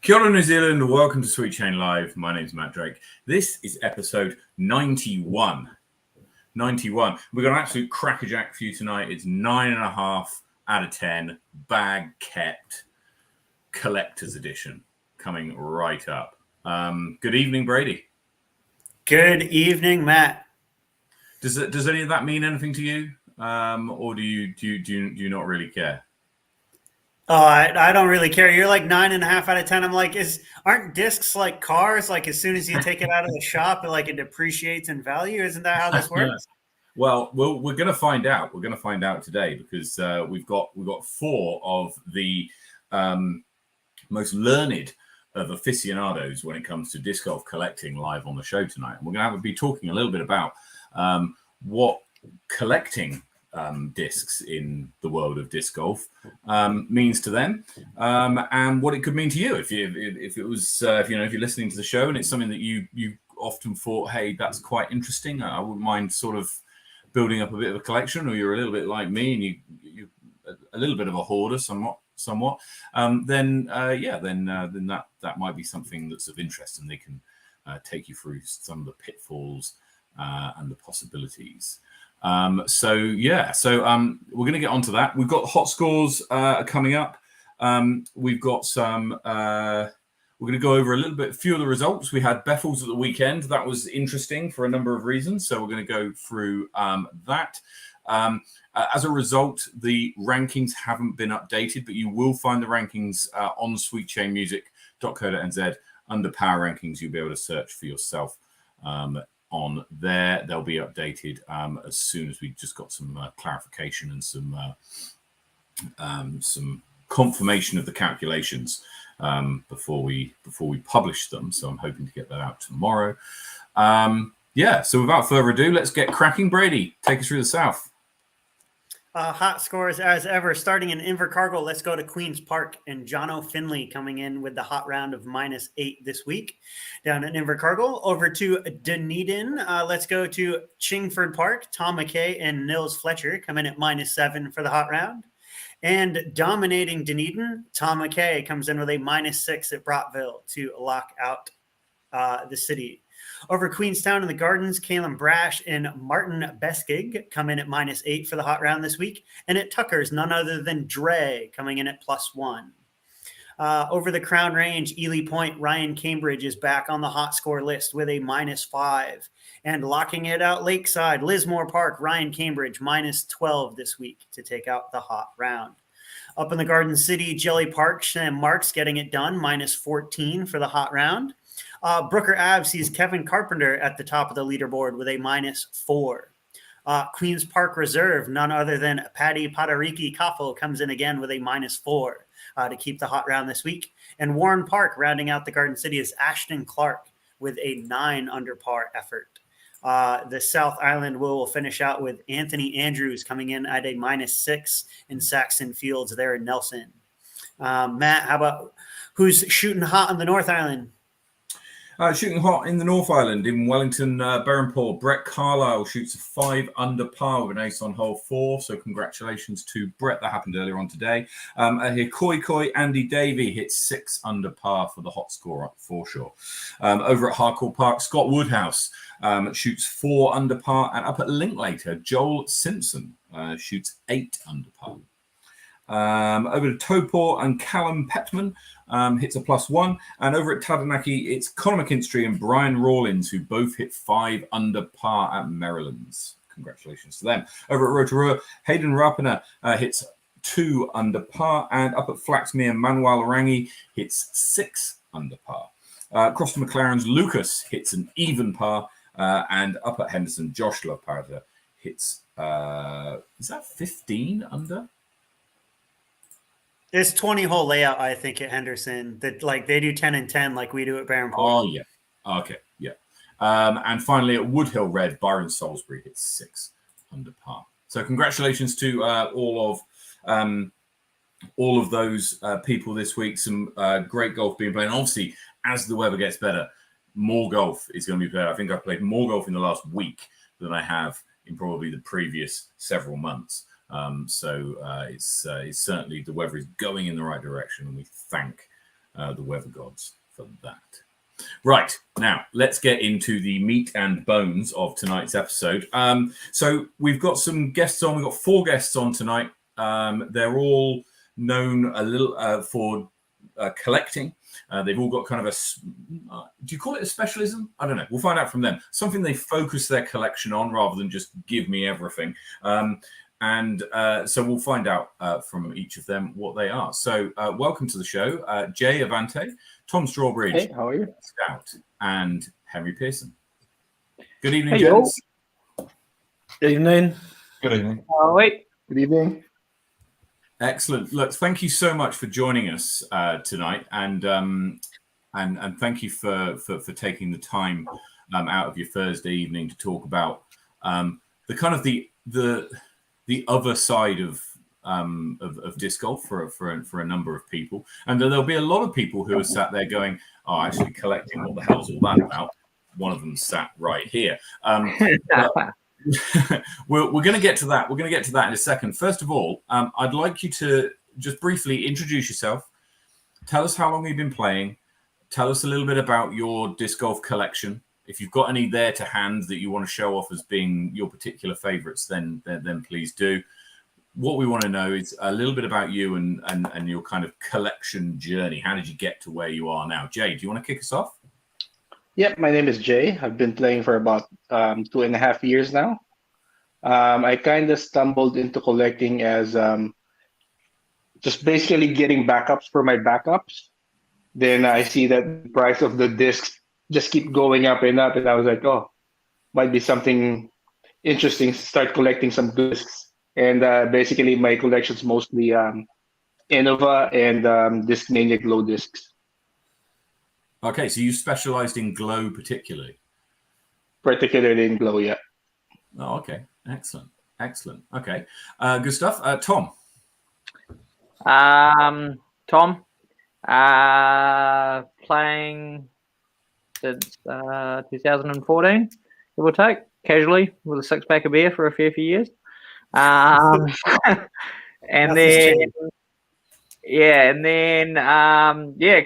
Kia ora, New Zealand. Welcome to Sweet Chain Live. My name's Matt Drake. This is episode 91. 91. We've got an absolute crackerjack for you tonight. It's 9.5 out of 10. Bag kept. Collector's edition coming right up. Good evening, Brady. Good evening, Matt. Does any of that mean anything to you, or do you not really care? Oh, I don't really care. You're like 9.5 out of 10. I'm like, aren't discs like cars? Like as soon as you take it out of the shop, it depreciates in value. Isn't that how this works? Well, we're going to find out. We're going to find out today because we've got four of the most learned of aficionados when it comes to disc golf collecting live on the show tonight. And we're going to be talking a little bit about what collecting discs in the world of disc golf means to them, and what it could mean to you if you're listening to the show and it's something that you often thought, hey, that's quite interesting. I wouldn't mind sort of building up a bit of a collection, or you're a little bit like me and you a little bit of a hoarder, somewhat. Then that might be something that's of interest, and they can take you through some of the pitfalls and the possibilities. So we're going to get onto that. We've got hot scores coming up. We've got some. We're going to go over a few of the results. We had Beffels at the weekend. That was interesting for a number of reasons. So we're going to go through that. As a result, the rankings haven't been updated, but you will find the rankings on sweetchainmusic.co.nz under Power Rankings. You'll be able to search for yourself on there. They'll be updated as soon as we just got some clarification and some confirmation of the calculations before we publish them. So I'm hoping to get that out tomorrow. So without further ado, let's get cracking. Brady, take us through the South. Hot scores as ever. Starting in Invercargill, let's go to Queen's Park, and Jono Finley coming in with the hot round of -8 this week. Down in Invercargill, over to Dunedin. Let's go to Chingford Park. Tom McKay and Nils Fletcher come in at -7 for the hot round. And dominating Dunedin, Tom McKay comes in with a -6 at Brattville to lock out the city. Over Queenstown in the Gardens, Caleb Brash and Martin Beskig come in at -8 for the hot round this week. And at Tucker's, none other than Dre coming in at +1. Over the Crown Range, Ely Point, Ryan Cambridge is back on the hot score list with a -5. And locking it out Lakeside, Lismore Park, Ryan Cambridge, -12 this week to take out the hot round. Up in the Garden City, Jelly Park, Sam Marks getting it done, -14 for the hot round. Brooker Ave sees Kevin Carpenter at the top of the leaderboard with a -4. Queen's Park Reserve, none other than Paddy Padariki Kafo comes in again with a -4 to keep the hot round this week. And Warren Park rounding out the Garden City is Ashton Clark with a 9 under par effort. The South Island will finish out with Anthony Andrews coming in at a -6 in Saxon Fields there in Nelson. Matt, how about who's shooting hot on the North Island? Shooting hot in the North Island in Wellington, Berrenport. Brett Carlisle shoots a 5 under par with an ace on hole 4. So congratulations to Brett. That happened earlier on today. Here, Koi Andy Davey hits 6 under par for the hot score up foreshore. Over at Harcourt Park, Scott Woodhouse shoots 4 under par. And up at Linklater, Joel Simpson shoots 8 under par. Over to Topor and Callum Petman hits a +1. And over at Taranaki, it's Conor McKinstry and Brian Rawlins, who both hit 5 under par at Maryland's. Congratulations to them. Over at Rotorua, Hayden Rapiner hits 2 under par. And up at Flaxmere, Manuel Rangi hits 6 under par. Across to McLaren's, Lucas hits an even par. And up at Henderson, Josh Laparta hits, is that 15 under? It's 20-hole layout, I think, at Henderson. That they do 10 and 10 like we do at Berrenport. Oh, yeah. Okay, yeah. And finally, at Woodhill Red, Byron Salisbury hits 6 under par. So congratulations to all of those people this week. Some great golf being played. And obviously, as the weather gets better, more golf is going to be played. I think I've played more golf in the last week than I have in probably the previous several months. It's certainly, the weather is going in the right direction, and we thank the weather gods for that. Right, now let's get into the meat and bones of tonight's episode. So we've got some guests on. We've got 4 guests on tonight. They're all known a little for collecting. They've all got kind of do you call it a specialism? I don't know. We'll find out from them. Something they focus their collection on rather than just give me everything. So we'll find out from each of them what they are. So welcome to the show, Jay Avante, Tom Strawbridge, hey, how are you? Stout, and Henry Pearson. Good evening, Hey, gents. Good evening. Good evening. Wait. Good evening. Excellent. Look, thank you so much for joining us tonight, and thank you for taking the time out of your Thursday evening to talk about the kind of the other side of disc golf for a number of people. And there'll be a lot of people who are sat there going, "Oh, actually collecting, what the hell's all that about?" One of them sat right here. We're going to get to that. We're going to get to that in a second. First of all, I'd like you to just briefly introduce yourself. Tell us how long you've been playing. Tell us a little bit about your disc golf collection. If you've got any there to hand that you want to show off as being your particular favorites, then please do. What we want to know is a little bit about you and your kind of collection journey. How did you get to where you are now? Jay, do you want to kick us off? Yep, my name is Jay. I've been playing for about 2.5 years now. I kind of stumbled into collecting as just basically getting backups for my backups. Then I see that the price of the discs just keep going up, and I was like, oh, might be something interesting. Start collecting some discs, and basically my collection's mostly Innova and Discmania glow discs. Okay, so you specialized in glow particularly? Particularly in glow, yeah. Oh, okay. Excellent. Okay. Good stuff. Tom. Tom, playing since 2014, give or take, casually with a 6-pack of beer for a fair few years. And then,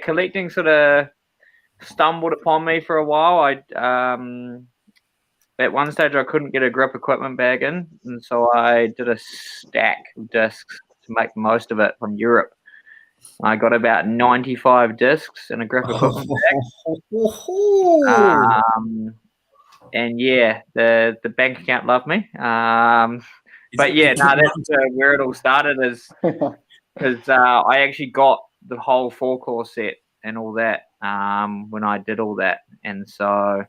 collecting sort of stumbled upon me for a while. At one stage I couldn't get a grip equipment bag in, and so I did a stack of discs to make the most of it from Europe. I got about 95 discs in a grip equipment bag. And yeah, the bank account loved me. But yeah, no, that's where it all started, is because I actually got the whole 4-core set and all that when I did all that. And so,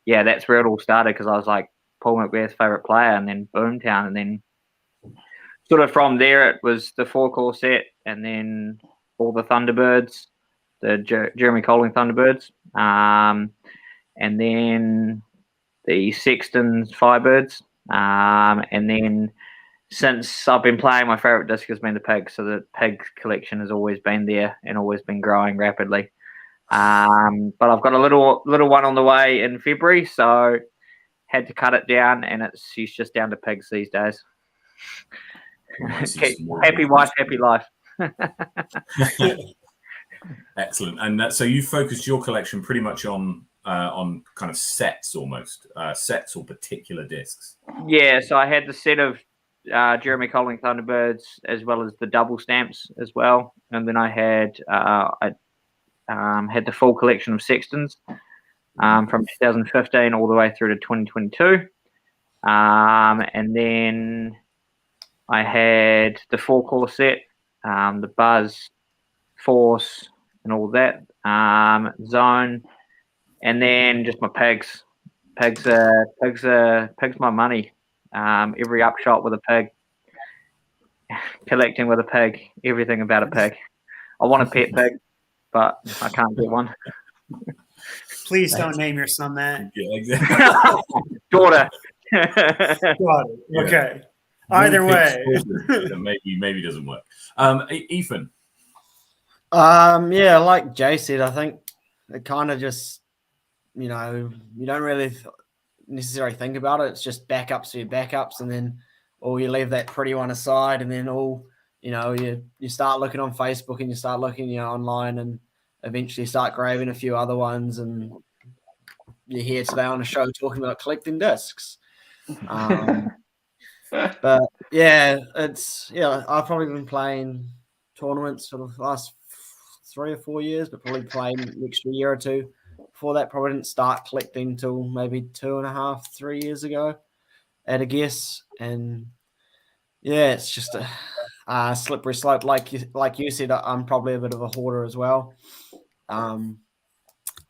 yeah, that's where it all started, because I was like Paul McBeth's favorite player, and then Boomtown, and then sort of from there it was the 4-core set, and then all the Thunderbirds, the Jeremy Colling Thunderbirds, and then the Sexton's Firebirds, and then since I've been playing, my favorite disc has been the Pig, so the Pig collection has always been there and always been growing rapidly. But I've got a little one on the way in February, so had to cut it down, and she's just down to pigs these days. Happy wife, happy life. Excellent. And so you focused your collection pretty much on kind of sets, almost sets or particular discs. Yeah, so I had the set of Jeremy Colling Thunderbirds as well as the double stamps as well, and then I had had the full collection of Sextons from 2015 all the way through to 2022, and then I had the 4-core set, the Buzz, Force, and all that, Zone, and then just my pigs. Pigs my money. Every upshot with a pig, collecting with a pig, everything about a pig. I want a pet pig, but I can't get one. Please don't name your son that. Yeah, exactly. Daughter. Okay. Either way. maybe doesn't work. Ethan. Yeah, like Jay said, I think it kind of just, you don't really necessarily think about it. It's just backups for your backups, and then you leave that pretty one aside, and then you start looking on Facebook, and you start looking online, and eventually start grabbing a few other ones. And you're here today on a show talking about collecting discs. But yeah, I've probably been playing tournaments for the last 3 or 4 years, but probably playing an extra year or two. Before that, probably didn't start collecting till maybe 2.5, 3 years ago, at a guess. And yeah, it's just a slippery slope. Like you said, I'm probably a bit of a hoarder as well. And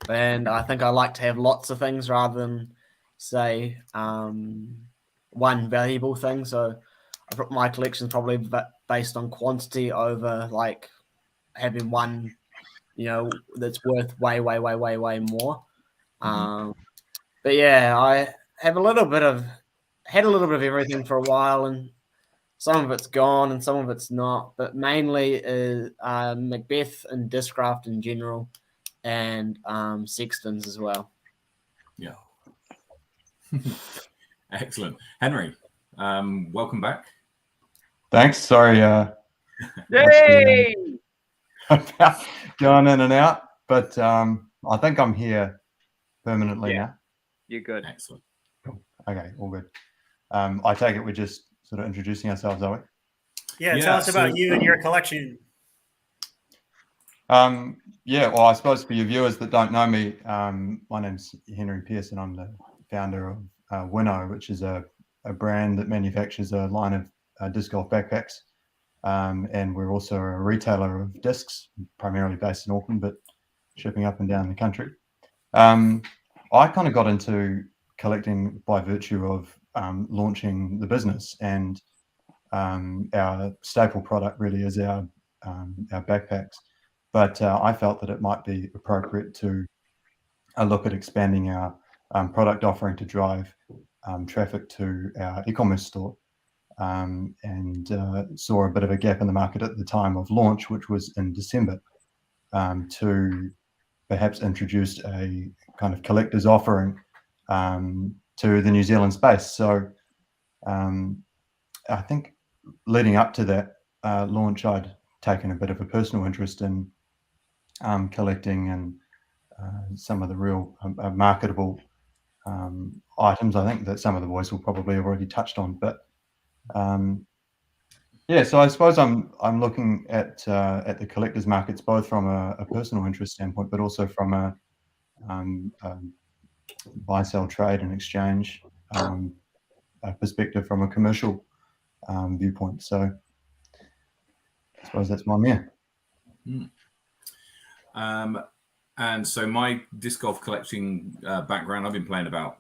I think I like to have lots of things rather than, say, one valuable thing. So my collection is probably based on quantity over like having one, that's worth way more. But yeah, I have had a little bit of everything for a while, and some of it's gone and some of it's not. But mainly Macbeth and Discraft in general, and Sextons as well. Yeah. Excellent. Henry, welcome back. Thanks. Sorry. Yay! About going in and out, but I think I'm here permanently now. You're good. Excellent. Cool. Okay, all good. I take it we're just sort of introducing ourselves, are we? Yeah, tell us about you and your collection. Well, I suppose for your viewers that don't know me, my name's Henry Pearson. I'm the founder of Winnow, which is a brand that manufactures a line of disc golf backpacks. And we're also a retailer of discs, primarily based in Auckland, but shipping up and down the country. I kind of got into collecting by virtue of launching the business, and our staple product really is our backpacks. But I felt that it might be appropriate to look at expanding our product offering to drive traffic to our e-commerce store. And saw a bit of a gap in the market at the time of launch, which was in December, to perhaps introduce a kind of collector's offering to the New Zealand space. So I think leading up to that launch, I'd taken a bit of a personal interest in collecting and some of the real marketable items. I think that some of the boys will probably have already touched on, but so I suppose I'm looking at the collectors markets both from a personal interest standpoint, but also from a buy, sell, trade, and exchange perspective from a commercial viewpoint. So I suppose that's why I'm here. And so my disc golf collecting background, I've been playing about,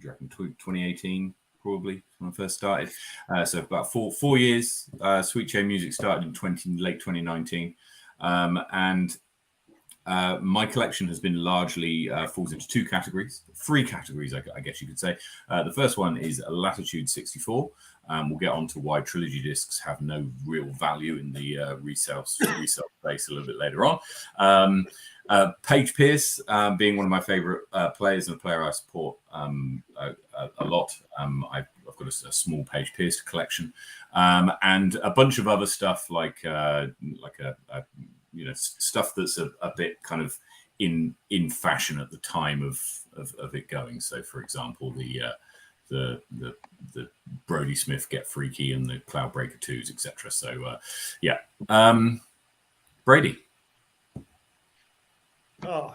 2018. Probably when I first started. So about four years. Sweet Chain Music started in late 2019. And my collection has been largely falls into three categories, I guess you could say. The first one is Latitude 64. We'll get on to why trilogy discs have no real value in the resale space a little bit later on. Paige Pierce being one of my favorite players and a player I support a lot. I've got a small Paige Pierce collection, and a bunch of other stuff like stuff that's a bit kind of in fashion at the time of it going. So, for example, the Brody Smith Get Freaky and the Cloudbreaker 2s, etc. So, Brady. Oh,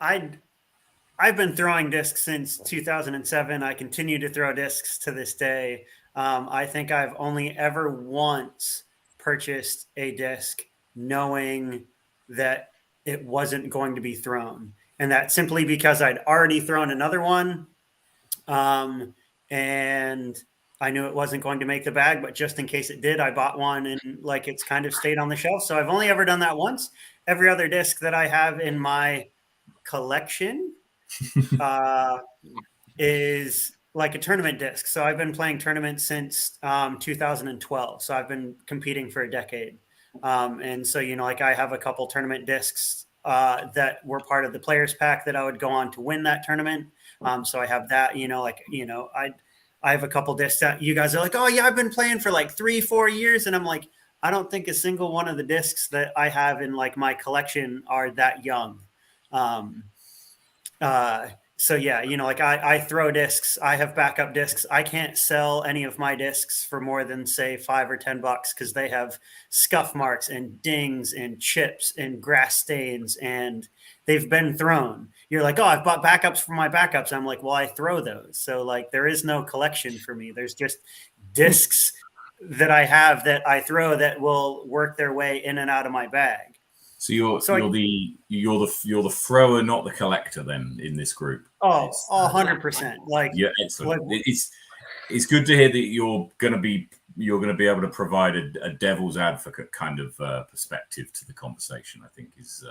I've been throwing discs since 2007. I continue to throw discs to this day. I think I've only ever once purchased a disc knowing that it wasn't going to be thrown. And that's simply because I'd already thrown another one. And I knew it wasn't going to make the bag, but just in case it did, I bought one and it's kind of stayed on the shelf. So I've only ever done that once. Every other disc that I have in my collection is like a tournament disc. So I've been playing tournaments since 2012. So I've been competing for a decade. And so, I have a couple tournament discs that were part of the players pack that I would go on to win that tournament. So I have that, I have a couple discs that you guys are like, oh yeah, I've been playing for 3-4 years. And I'm like, I don't think a single one of the discs that I have in like my collection are that young. So yeah, you know, like I throw discs, I have backup discs. I can't sell any of my discs for more than say $5 or $10 because they have scuff marks and dings and chips and grass stains and they've been thrown. You're like, oh, I've bought backups for my backups. I'm like, well, I throw those. So like there is no collection for me. There's just discs that I have that I throw that will work their way in and out of my bag. So you're the thrower, not the collector. Then in this group, oh, 100%. Like, yeah, excellent. Like, it's good to hear that you're going to be able to provide a devil's advocate kind of perspective to the conversation. I think is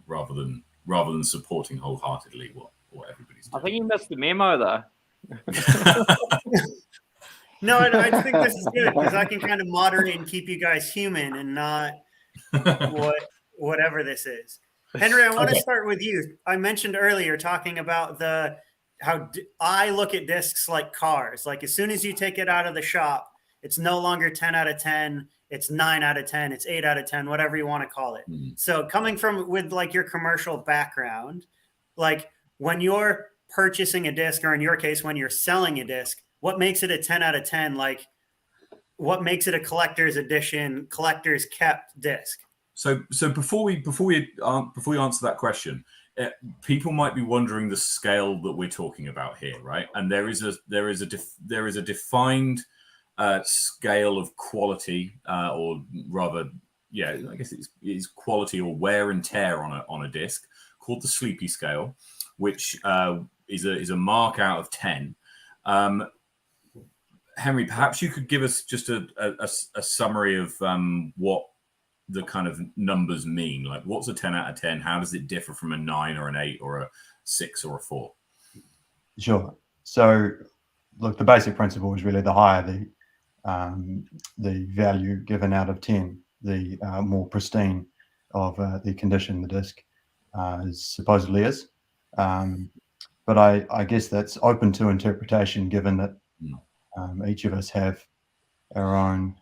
rather than supporting wholeheartedly what everybody's doing. I think you missed the memo though. No, I think this is good because I can kind of moderate and keep you guys human and not whatever this is. Henry, I want to start with you. I mentioned earlier talking about how I look at discs like cars. Like as soon as you take it out of the shop, it's no longer 10 out of 10. It's 9 out of 10. It's 8 out of 10, whatever you want to call it. Mm-hmm. So coming with like your commercial background, like when you're purchasing a disc, or in your case, when you're selling a disc, what makes it a 10 out of 10? Like what makes it a collector's edition, collector's kept disc? So before we answer that question, people might be wondering the scale that we're talking about here, right? And there is a defined scale of quality, or rather, yeah, I guess it's quality or wear and tear on a disc called the Sleepy scale, which is a mark out of 10. Henry, perhaps you could give us just a summary of what the kind of numbers mean. Like, what's a 10 out of 10? How does it differ from a 9 or an 8 or a 6 or a 4? Sure. So, look, the basic principle is really the higher the value given out of 10, the more pristine of the condition the disc supposedly is. But I guess that's open to interpretation, given that each of us have our own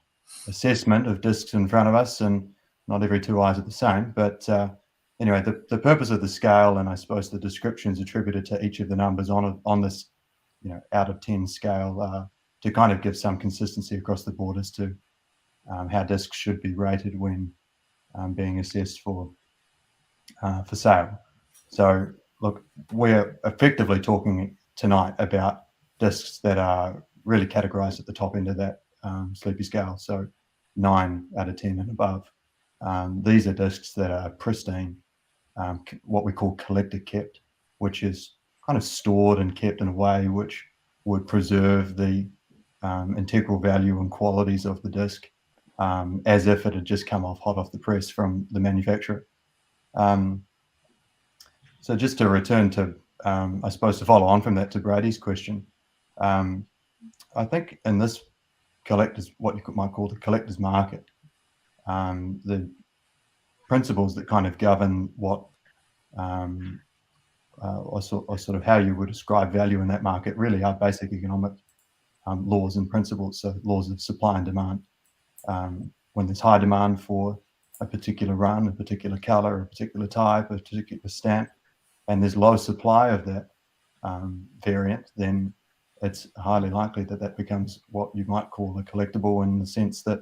assessment of discs in front of us, and not every two eyes are the same. But anyway, the purpose of the scale, and I suppose the descriptions attributed to each of the numbers on this, out of 10 scale, to kind of give some consistency across the board as to how discs should be rated when being assessed for sale. So, look, we're effectively talking tonight about discs that are really categorized at the top end of that Sleepy scale, so 9 out of 10 and above. These are discs that are pristine, what we call collector kept, which is kind of stored and kept in a way which would preserve the integral value and qualities of the disc, as if it had just come hot off the press from the manufacturer. So just to return to, I suppose to follow on from that to Brady's question, I think in this what you might call the collector's market, the principles that kind of govern what or sort of how you would describe value in that market really are basic economic laws and principles, so laws of supply and demand. When there's high demand for a particular run, a particular color, a particular type, a particular stamp, and there's low supply of that variant, then it's highly likely that becomes what you might call a collectible, in the sense that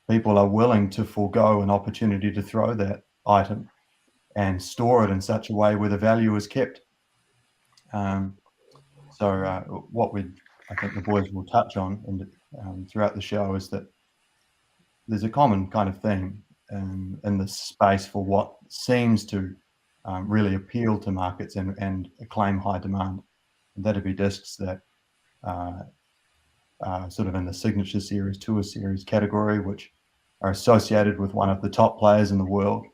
people are willing to forego an opportunity to throw that item and store it in such a way where the value is kept. So what I think the boys will touch on throughout the show is that there's a common kind of theme in this space for what seems to really appeal to markets and claim high demand. And that'd be discs that are sort of in the signature series, tour series category, which are associated with one of the top players in the world.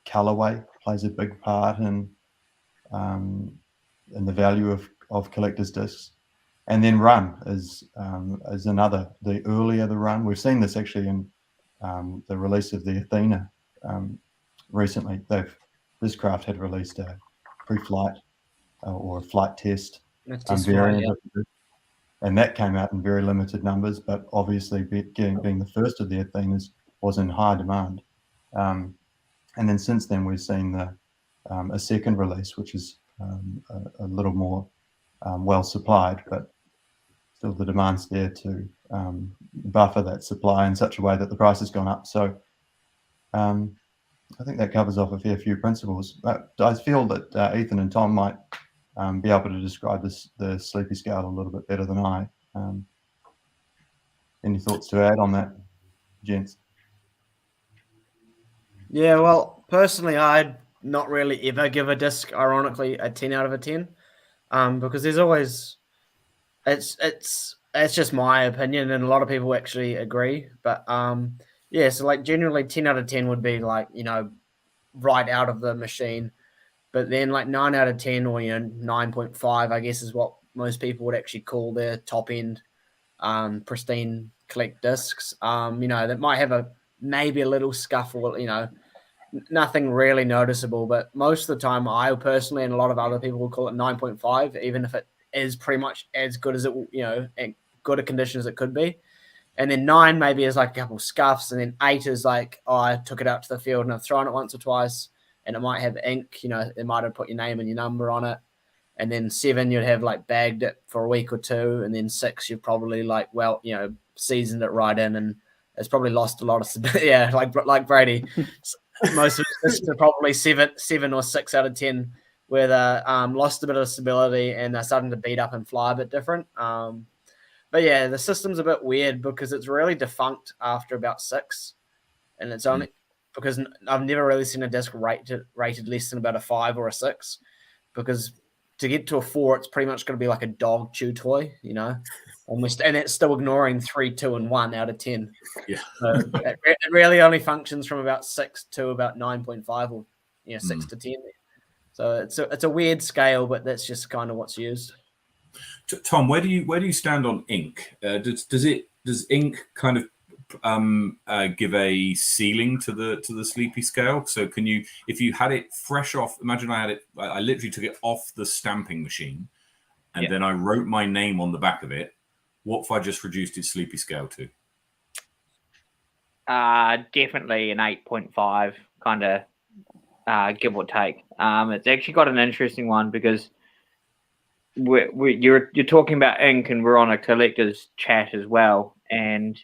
Colorway plays a big part in the value of collectors' discs. And then run is another. The earlier the run, we've seen this actually in the release of the Athena recently. This craft had released a pre-flight or a flight test variant. and that came out in very limited numbers. But obviously, being the first of their thing was in high demand. And then since then, we've seen a second release, which is a little more well supplied, but still the demand's there to buffer that supply in such a way that the price has gone up. So I think that covers off a fair few principles. But I feel that Ethan and Tom might be able to describe the sleepy scale a little bit better than I. Any thoughts to add on that, gents? Yeah, well, personally, I'd not really ever give a disc, ironically, a 10 out of a 10, because there's always it's just my opinion, and a lot of people actually agree. But yeah, so like generally 10 out of 10 would be like, right out of the machine. But then like 9 out of 10 or 9.5, I guess, is what most people would actually call their top end pristine collect discs. That might have maybe a little scuffle, nothing really noticeable, but most of the time I personally and a lot of other people will call it 9.5, even if it is pretty much as good as it, in good a condition as it could be. And then 9 maybe is like a couple scuffs, and then 8 is like, oh, I took it out to the field and I've thrown it once or twice, and it might have ink, it might have put your name and your number on it. And then 7, you'd have like bagged it for a week or two, and then 6, you've probably like, seasoned it right in, and it's probably lost a lot of, yeah, like Brady. Most of it's probably 7 or 6 out of 10, where they lost a bit of stability and they're starting to beat up and fly a bit different. But yeah, the system's a bit weird because it's really defunct after about 6, and it's only because I've never really seen a disc rated less than about a 5 or a 6, because to get to a 4, it's pretty much going to be like a dog chew toy, and it's still ignoring 3, 2, and 1 out of 10. Yeah, so it really only functions from about 6 to about 9.5, or 6 to 10. So it's a weird scale, but that's just kind of what's used. Tom, where do you stand on ink? Does ink kind of give a ceiling to the sleepy scale? So can you, if you had it fresh off, imagine I literally took it off the stamping machine, and then I wrote my name on the back of it. What if I just reduced its sleepy scale to? Definitely an 8.5, kind of give or take. It's actually got an interesting one because you're talking about ink, and we're on a collector's chat as well, and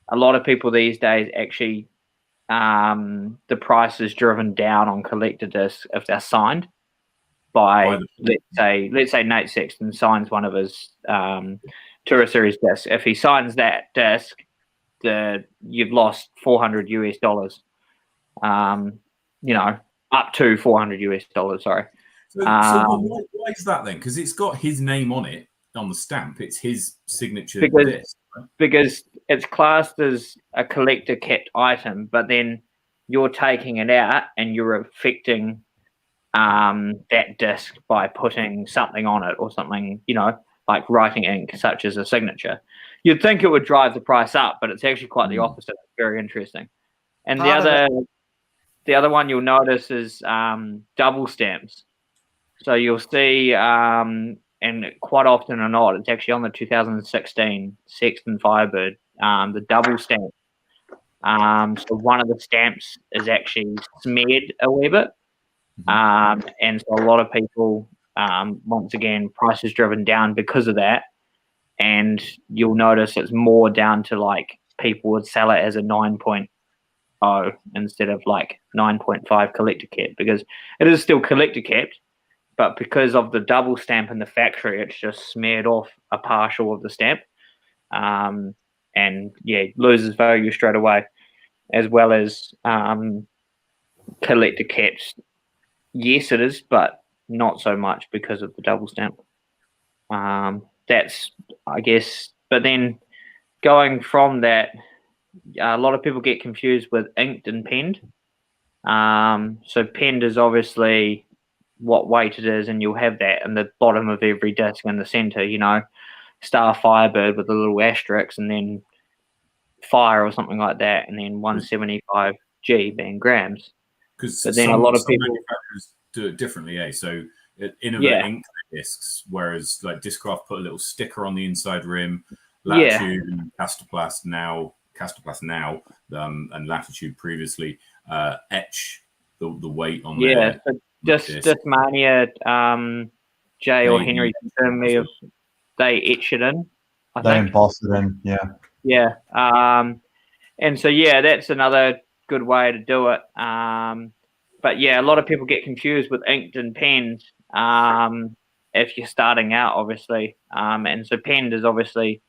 a lot of people these days actually the price is driven down on collector discs if they're signed by let's say Nate Sexton signs one of his Tour Series discs. If he signs that disc, you've lost $400 US, up to $400 US. Sorry. So why is that then? Because it's got his name on it on the stamp. It's his signature disc. Right? Because it's classed as a collector kept item, but then you're taking it out and you're affecting that disc by putting something on it or something, like writing ink, such as a signature. You'd think it would drive the price up, but it's actually quite the opposite. It's very interesting. And the other one you'll notice is double stamps. So you'll see, and quite often or not, it's actually on the 2016 Sexton Firebird, the double stamp. So one of the stamps is actually smeared a wee bit. And so a lot of people, once again, price is driven down because of that. And you'll notice it's more down to like people would sell it as a 9.0 instead of like 9.5 collector kept, because it is still collector kept, but because of the double stamp in the factory, it's just smeared off a partial of the stamp. And loses value straight away, as well as collector kept. Yes, it is, but not so much because of the double stamp. That's, I guess, but then going from that, a lot of people get confused with inked and penned. So penned is obviously what weight it is, and you'll have that in the bottom of every disc in the center, Star Firebird with a little asterisk, and then Fire or something like that, and then 175G being grams. Because then a lot of people manufacturers do it differently, eh? So Innova ink discs, whereas like Discraft put a little sticker on the inside rim. Yeah. Latitude and Castoplast now, and Latitude previously etch the weight on there. So just Mania, Jay or Henry confirmed me if they etch it in. They emboss it in, Yeah. And so that's another good way to do it. But a lot of people get confused with inked and penned if you're starting out, obviously. And so penned is obviously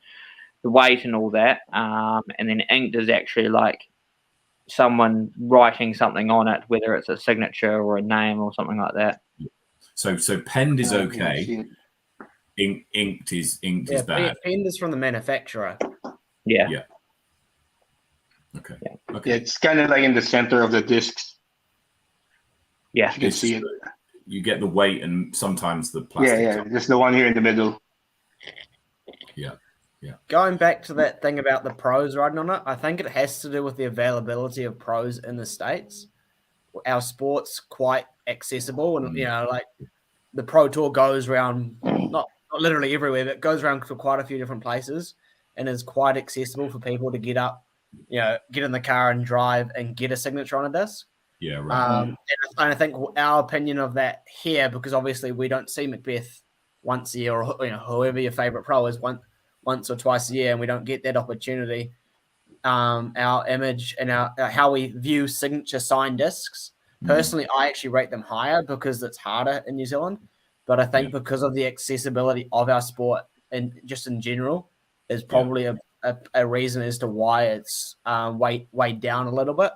the weight and all that. And then inked is actually like someone writing something on it, whether it's a signature or a name or something like that. So penned is okay. Inked is bad. Penned is from the manufacturer. Yeah. Okay. Yeah, it's kind of like in the center of the discs. Yeah. You can see it. You get the weight and sometimes the plastic. Yeah. Just the one here in the middle. Yeah. Going back to that thing about the pros riding on it, I think it has to do with the availability of pros in the States. Our sport's quite accessible, and like the Pro Tour goes around not literally everywhere, but goes around to quite a few different places, and is quite accessible for people to get up, get in the car and drive and get a signature on a disc. Yeah, right. And I think our opinion of that here, because obviously we don't see Macbeth once a year, or whoever your favorite pro is once or twice a year, and we don't get that opportunity. Our image and our how we view signature signed discs. Personally, I actually rate them higher because it's harder in New Zealand. But I think because of the accessibility of our sport and just in general is probably a reason as to why it's weighed down a little bit.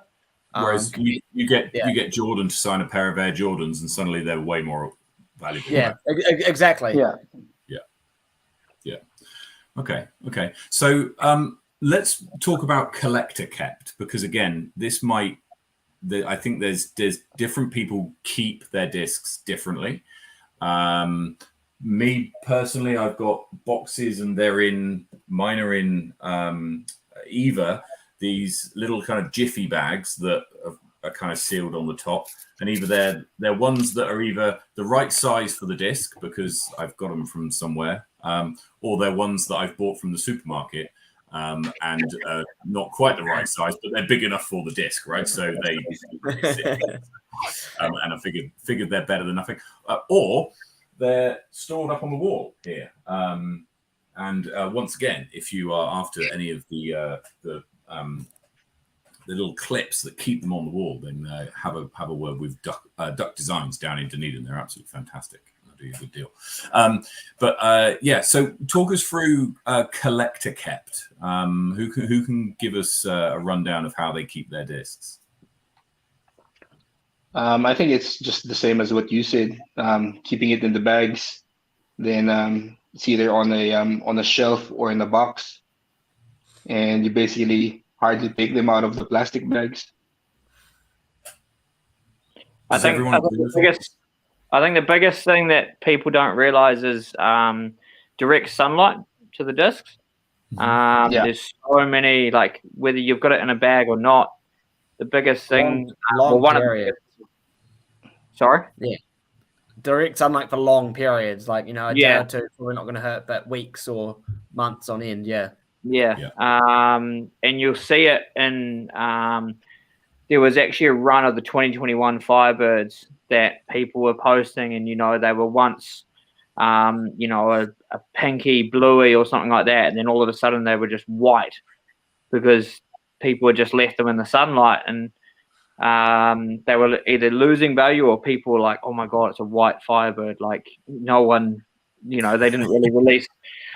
Whereas you get Jordan to sign a pair of Air Jordans, and suddenly they're way more valuable. Yeah, right? Exactly. Yeah. Okay. So let's talk about collector kept, because again, I think there's different people keep their discs differently. Me personally, I've got boxes, and mine are in Eva, these little kind of jiffy bags that are kind of sealed on the top, and either they're ones that are either the right size for the disc because I've got them from somewhere, or they're ones that I've bought from the supermarket, and not quite the right size, but they're big enough for the disc, right? So they and I figured they're better than nothing, or they're stored up on the wall here. And once again, if you are after any of the little clips that keep them on the wall, then have a word with Duck Designs down in Dunedin. They're absolutely fantastic. They'll do you a good deal. So talk us through collector kept. Who can give us a rundown of how they keep their discs? I think it's just the same as what you said. Keeping it in the bags, then it's either on a shelf or in a box, and you basically hardly take them out of the plastic bags. I think the biggest thing that people don't realize is direct sunlight to the discs. There's so many, like whether you've got it in a bag or not. The biggest thing, Sorry? Yeah. Direct sunlight for long periods, like, a day or two, probably not going to hurt, but weeks or months on end, Yeah. And you'll see it in, there was actually a run of the 2021 Firebirds that people were posting, and, they were once, a pinky, bluey or something like that, and then all of a sudden they were just white because people had just left them in the sunlight, and they were either losing value or people were like, oh my God, it's a white Firebird. Like no one, they didn't really release,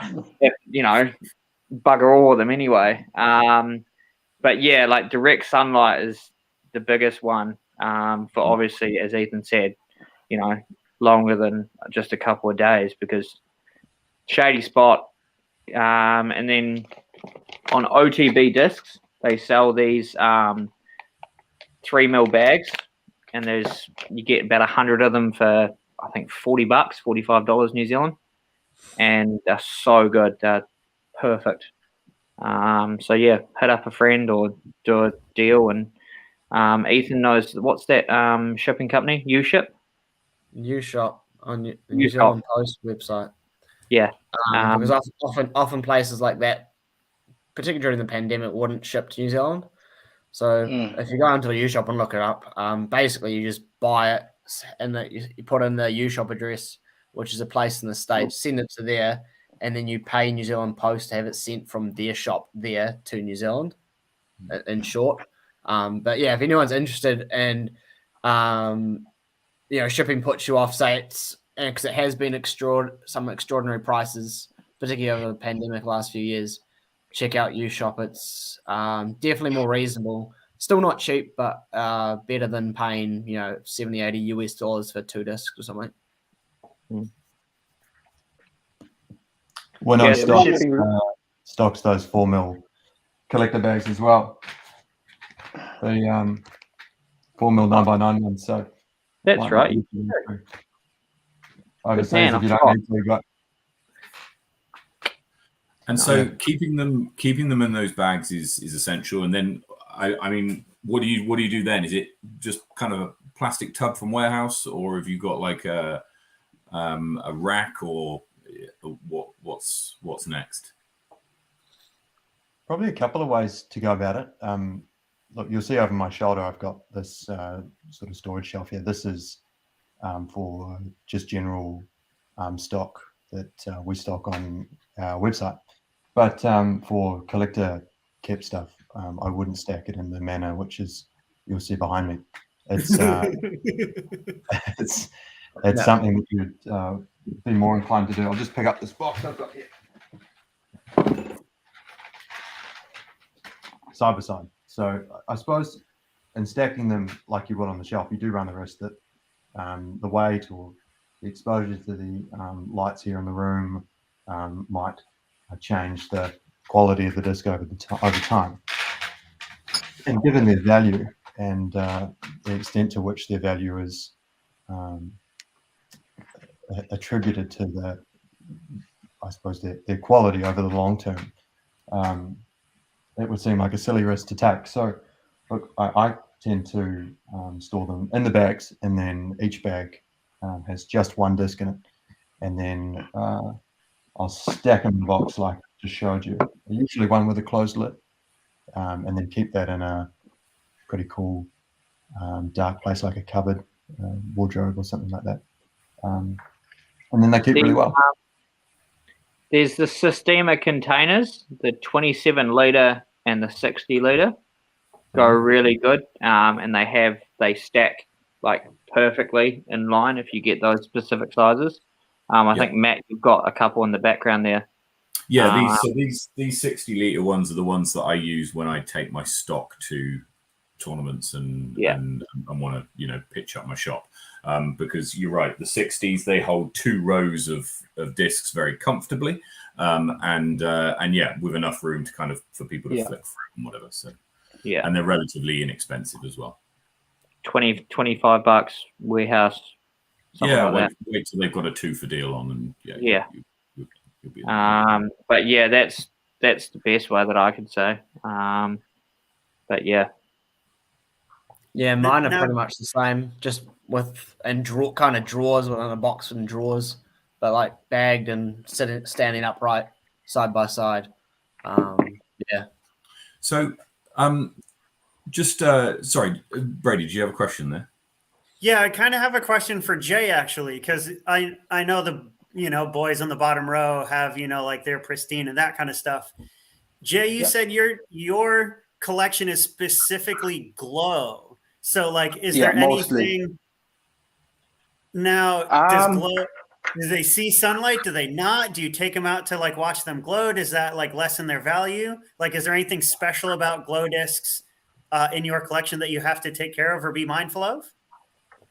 bugger all of them anyway. But yeah, like direct sunlight is the biggest one for obviously, as Ethan said, longer than just a couple of days because shady spot. And then on OTB discs, they sell these 3 mil bags, and you get about 100 of them for I think $40, $45 New Zealand, and they're so good. They're perfect. So yeah, hit up a friend or do a deal, and Ethan knows what's that shipping company? U-Ship. U-Shop. on the New Zealand Post website. Yeah. Because often places like that, particularly during the pandemic, wouldn't ship to New Zealand. So if you go into a U-Shop and look it up, basically you just buy it and you put in the U-Shop address, which is a place in the States, send it to there, and then you pay New Zealand Post to have it sent from their shop there to New Zealand, in short. But yeah, if anyone's interested in, shipping puts you off, say it's, because it has been some extraordinary prices, particularly over the pandemic last few years, check out U-Shop. It's definitely more reasonable. Still not cheap, but better than paying, $70, $80 for 2 discs or something. When stocks those 4 mil collector bags as well. The 4 mil 9x9 ones. So that's right. Overseas, if you don't need to, but. And so keeping them in those bags is essential. And then I mean, what do you do then? Is it just kind of a plastic tub from warehouse, or have you got like a rack, or what's next? Probably a couple of ways to go about it. Look, you'll see over my shoulder, I've got this sort of storage shelf here. This is for just general stock that we stock on our website. But for collector kept stuff, I wouldn't stack it in the manner which is you'll see behind me. It's it's something that you'd be more inclined to do. I'll just pick up this box I've got here. Side by side. So I suppose in stacking them like you would on the shelf, you do run the risk that the weight or the exposure to the lights here in the room might change the quality of the disc over time. And given their value and the extent to which their value is attributed to their quality over the long term, it would seem like a silly risk to take. So look, I tend to store them in the bags, and then each bag has just 1 disc in it, and then I'll stack them in the box like I just showed you, usually one with a closed lid, and then keep that in a pretty cool dark place like a cupboard, wardrobe or something like that. And then they keep really well. There's the Systema containers, the 27 litre and the 60 litre go really good, and they stack like perfectly in line if you get those specific sizes. I think, Matt, you've got a couple in the background there. Yeah, these 60 litre ones are the ones that I use when I take my stock to tournaments and want to pitch up my shop, because you're right, the 60s, they hold 2 rows of discs very comfortably, and with enough room to kind of for people to flip through and whatever. So and they're relatively inexpensive as well. $25 warehouse. Wait till they've got a 2 for deal on, and you'll be but yeah, that's the best way that I can say. But yeah. Yeah, mine are pretty much the same, just with kind of drawers within a box and drawers, but like bagged and standing upright side by side. So, sorry, Brady, do you have a question there? Yeah, I kind of have a question for Jay, actually, because I know the boys on the bottom row have like they're pristine and that kind of stuff. Jay, you said your collection is specifically glow. So like, is there anything now? Does glow? Do they see sunlight? Do they not? Do you take them out to like watch them glow? Does that like lessen their value? Like, is there anything special about glow discs in your collection that you have to take care of or be mindful of?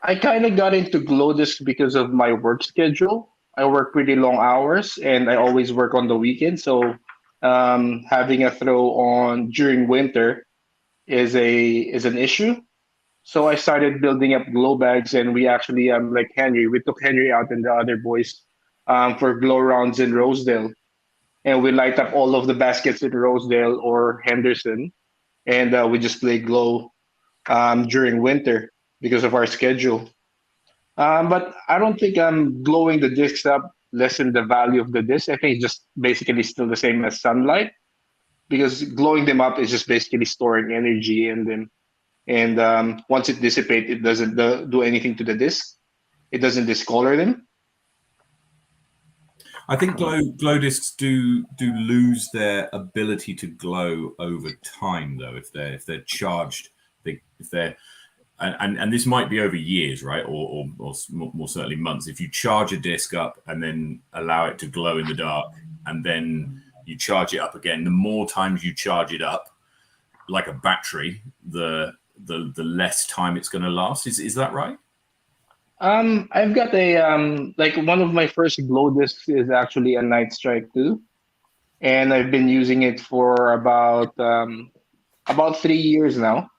I kind of got into glow discs because of my work schedule. I work pretty long hours, and I always work on the weekend. So having a throw on during winter is an issue. So I started building up glow bags, and we actually like Henry. We took Henry out and the other boys for glow rounds in Rosedale, and we light up all of the baskets in Rosedale or Henderson, and we just play glow during winter because of our schedule. But I don't think glowing the discs up lessen the value of the disc. I think it's just basically still the same as sunlight, because glowing them up is just basically storing energy in them. And once it dissipates, it doesn't do anything to the disc. It doesn't discolor them. I think glow discs do lose their ability to glow over time, though, if they're charged. If they're and this might be over years, right, or more certainly months. If you charge a disc up and then allow it to glow in the dark, and then you charge it up again, the more times you charge it up, like a battery, the less time it's going to last. Is that right? I've got a like one of my first glow discs is actually a Night Strike 2, and I've been using it for about 3 years now,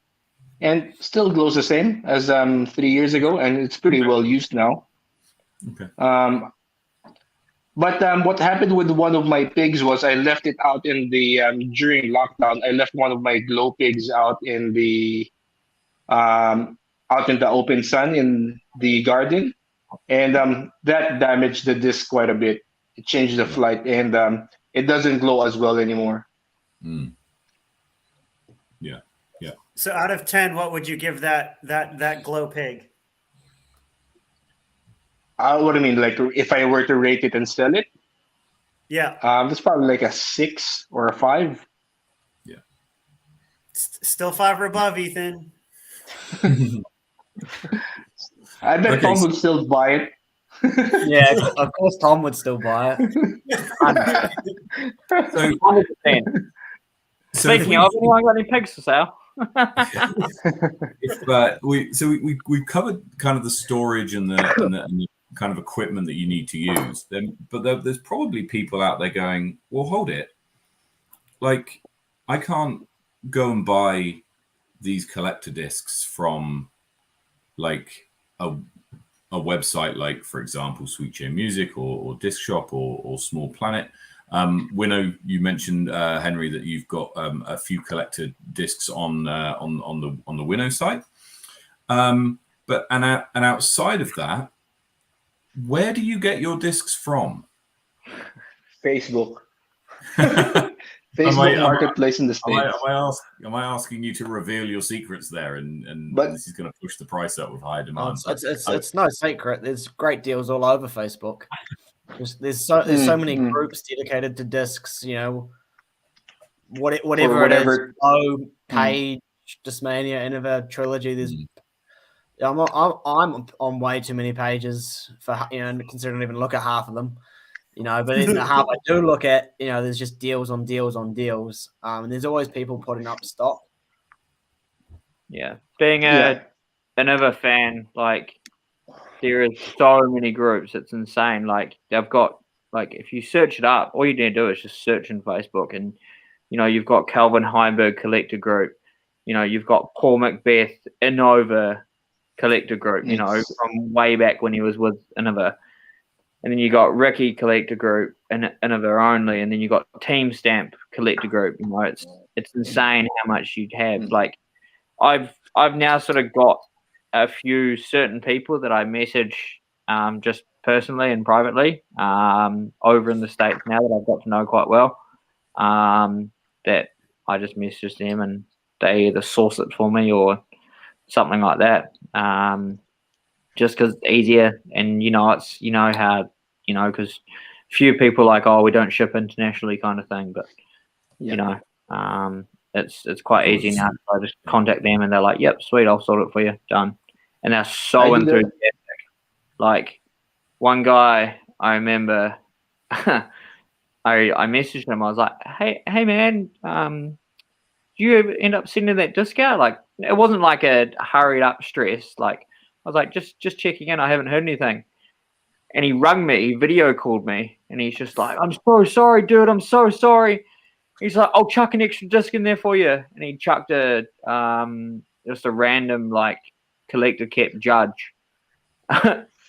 and still glows the same as 3 years ago, and it's pretty well used now. Okay. But what happened with one of my pigs was I left it out in the during lockdown. I left one of my glow pigs out in the open sun in the garden, and that damaged the disc quite a bit. It changed the flight, and it doesn't glow as well anymore. Mm. Yeah. So out of 10, what would you give that glow pig? What do you mean? Like if I were to rate it and sell it? Yeah. That's probably like a 6 or a 5. Yeah. Still 5 or above, Ethan. I bet Tom would still buy it. Yeah, of course Tom would still buy it. So 100%. Speaking of, anyone got any pigs for sale? We've covered kind of the storage and the kind of equipment that you need to use. But there's probably people out there going, well, hold it. Like, I can't go and buy these collector discs from like a website like, for example, Sweet Chain Music or Disc Shop or Small Planet. Winnow, you mentioned Henry that you've got a few collector discs on the Winnow site. But outside of that, where do you get your discs from? Facebook. Facebook Marketplace in the States. Am I asking you to reveal your secrets there, and But this is going to push the price up with higher demand? It's no secret. There's great deals all over Facebook. There's so many groups dedicated to discs. You know, whatever it is. Low, Page, Discmania, Innova, Trilogy. There's I'm on way too many pages for considering I even look at half of them. But in the half I do look at, there's just deals on deals on deals. And there's always people putting up stock. Yeah. Being another fan, like, there is so many groups. It's insane. Like, they've got, like, if you search it up, all you need to do is just search in Facebook. And, you've got Calvin Heinberg Collector Group. You've got Paul Macbeth Innova Collector Group, from way back when he was with Innova. And then you got Ricky Collector Group and Innova only, and then you got Team Stamp Collector Group. It's insane how much you'd have. Like, I've now sort of got a few certain people that I message just personally and privately over in the States now that I've got to know quite well. That I just message them and they either source it for me or something like that. Just because it's easier, and it's how because few people are like, oh, we don't ship internationally kind of thing, but it's quite easy now. I just contact them and they're like, yep, sweet, I'll sort it for you, done. And they're so enthusiastic. Like, one guy I remember, I messaged him. I was like, hey man, do you ever end up sending that discount? Like, it wasn't like a hurried up stress. Like, I was like, just checking in. I haven't heard anything. And he rung me, he video called me, and he's just like, I'm so sorry, dude. I'm so sorry. He's like, I'll chuck an extra disc in there for you. And he chucked just a random, like, collector kept Judge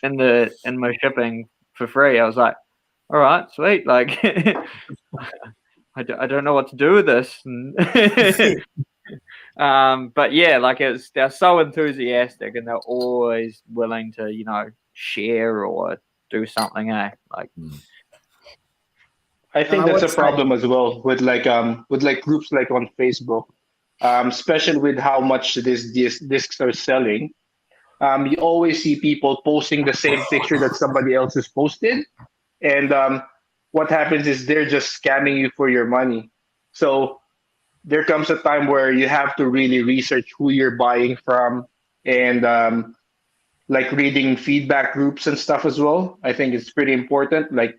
in my shipping for free. I was like, all right, sweet. Like, I don't know what to do with this. And But yeah, like they're so enthusiastic and they're always willing to, share or do something, Like, I think And I that's would a say, problem as well with like groups like on Facebook, especially with how much these discs are selling. You always see people posting the same picture that somebody else has posted, and what happens is they're just scamming you for your money. So there comes a time where you have to really research who you're buying from, and like reading feedback groups and stuff as well. I think it's pretty important. Like,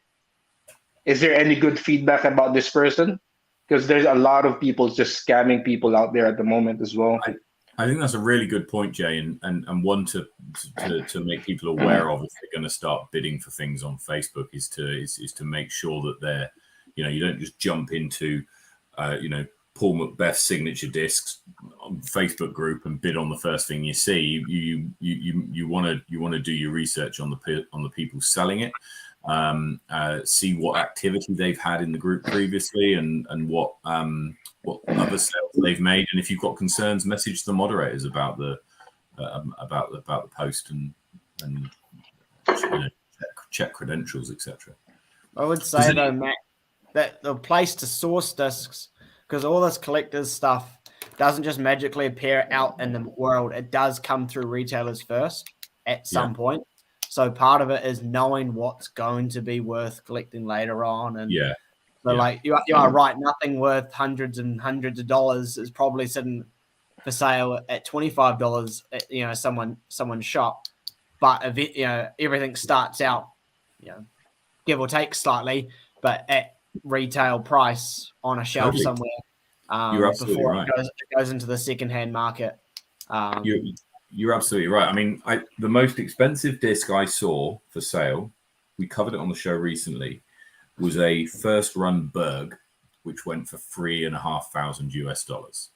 is there any good feedback about this person? Because there's a lot of people just scamming people out there at the moment as well. I think that's a really good point, Jay, and one to make people aware of if they're going to start bidding for things on Facebook is to make sure that they're, you don't just jump into, Paul Macbeth's signature discs on Facebook group and bid on the first thing you see. You want to do your research on the people selling it. See what activity they've had in the group previously and what other sales they've made, and if you've got concerns, message the moderators about the post and check credentials, etc. I would say though, Matt, that the place to source discs, because all this collectors stuff doesn't just magically appear out in the world. It does come through retailers first at some point. So part of it is knowing what's going to be worth collecting later on. And so like you are right, nothing worth hundreds and hundreds of dollars is probably sitting for sale at $25 at someone's shop. But if everything starts out, give or take slightly, but at retail price on a shelf somewhere before it goes into the secondhand market. You're absolutely right. I mean, the most expensive disc I saw for sale, we covered it on the show recently, was a first run Berg, which went for $3,500 US.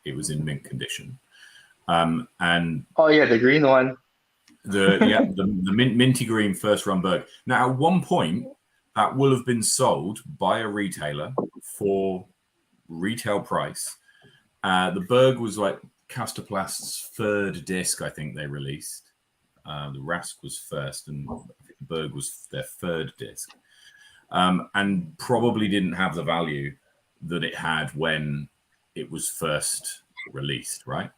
It was in mint condition. And the green one. The minty green first run Berg. Now, at one point, that will have been sold by a retailer for retail price. The Berg was like Castoplast's third disc, I think they released. The Rask was first, and the Berg was their third disc. And probably didn't have the value that it had when it was first released, right?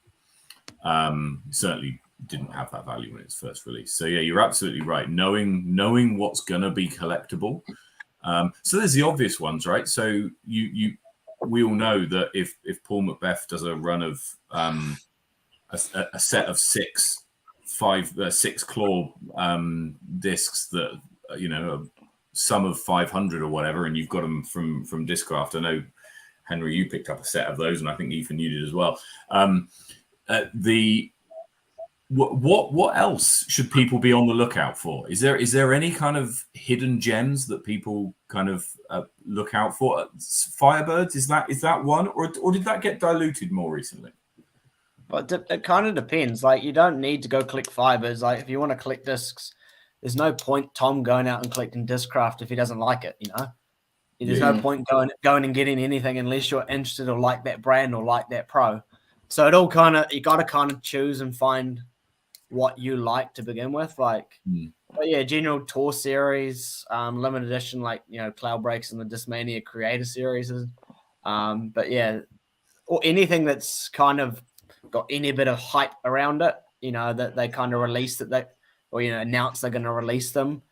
Certainly didn't have that value when it was first released. So yeah, you're absolutely right. Knowing what's gonna be collectible. So there's the obvious ones, right? So we all know that if Paul Macbeth does a run of a set of six claw discs that sum of 500 or whatever, and you've got them from Discraft. I know, Henry, you picked up a set of those, and I think Ethan, you did as well. What else should people be on the lookout for? Is there any kind of hidden gems that people kind of look out for? Firebirds, is that one, or did that get diluted more recently? But it kind of depends. Like, you don't need to go collect Firebirds. Like, if you want to collect discs, there's no point Tom going out and collecting Discraft if he doesn't like it. There's no point going and getting anything unless you're interested or like that brand or like that pro. So it all you got to kind of choose and find what you like to begin with. Like, but yeah, general tour series, limited edition, like, Cloud Breaks and the Discmania Creator series. But yeah, or anything that's kind of got any bit of hype around it, that they kind of release announce they're going to release them,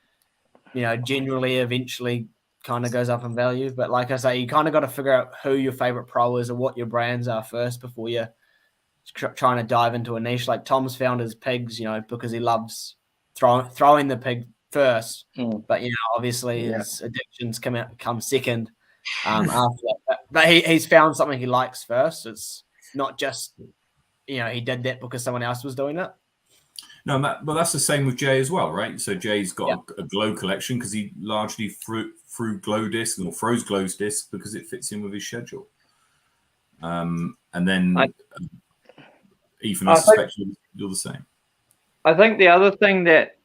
generally eventually kind of goes up in value. But like I say, you kind of got to figure out who your favorite pro is or what your brands are first before you trying to dive into a niche. Like Tom's found his pigs, because he loves throwing the pig first, but obviously his addictions come second after that. But he's found something he likes first. It's not just he did that because someone else was doing it. No, but that's the same with Jay as well, right? So Jay's got a glow collection because he largely threw glow discs or froze glow discs because it fits in with his schedule. And then Ethan, I suspect you're the same. I think the other thing that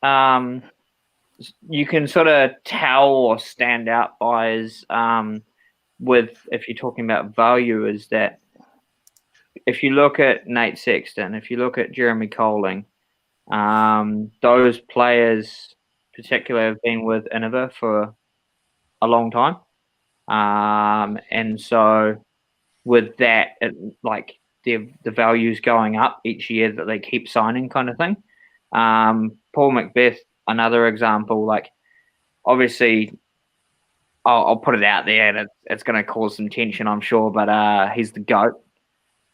you can sort of tell or stand out by is if you're talking about value, is that if you look at Nate Sexton, if you look at Jeremy Coling, those players particularly have been with Innova for a long time. And so with that, like the value's going up each year that they keep signing, kind of thing. Paul Macbeth, another example, like obviously I'll put it out there and it's going to cause some tension, I'm sure, but he's the GOAT.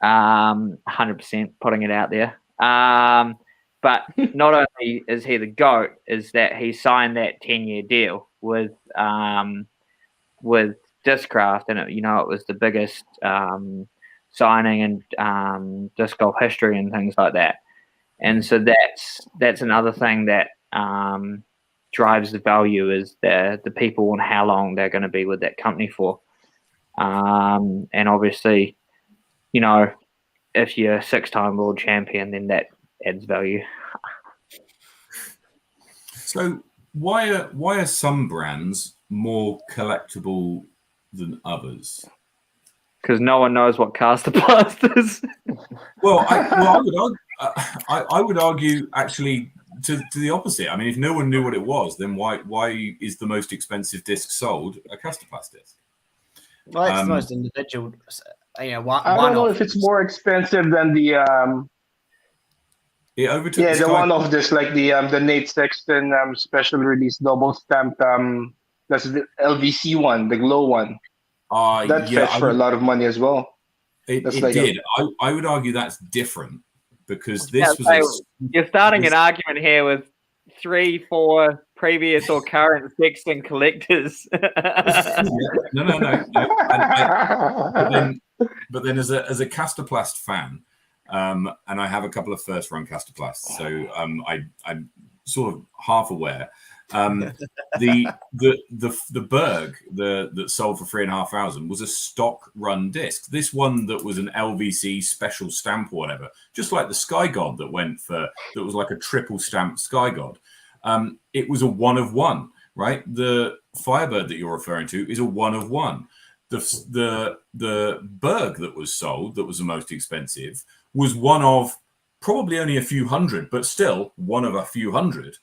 100% putting it out there. But not only is he the GOAT, is that he signed that 10-year deal with Discraft, and it was the biggest signing in disc golf history and things like that. And so that's another thing that drives the value, is the people and how long they're going to be with that company for. And obviously, if you're a 6-time world champion, then that adds value. So why are some brands more collectible than others? Because no one knows what caster blast is. Well, I would argue actually to the opposite. I mean, if no one knew what it was, then why is the most expensive disc sold a Casterplast disc? Well, it's the most individual. I don't know if it's more expensive than the it overtook the Sky. one-off disc, like the Nate Sexton special release double stamped. That's the LVC one, the glow one. That fetched for a lot of money as well. It like did. I would argue that's different, because this was. You're starting an argument here with 3-4 previous or current Sexton collectors. No. But then as a Casterplast fan, and I have a couple of first run Casterplasts, so I'm sort of half aware. The Berg that sold for 3,500 was a stock run disc. This one that was an LVC special stamp or whatever, just like the Sky God that was like a triple stamped Sky God. It was a 1 of 1, right? The Firebird that you're referring to is a 1 of 1. The Berg that was sold, that was the most expensive, was one of probably only a few hundred, but still one of a few hundred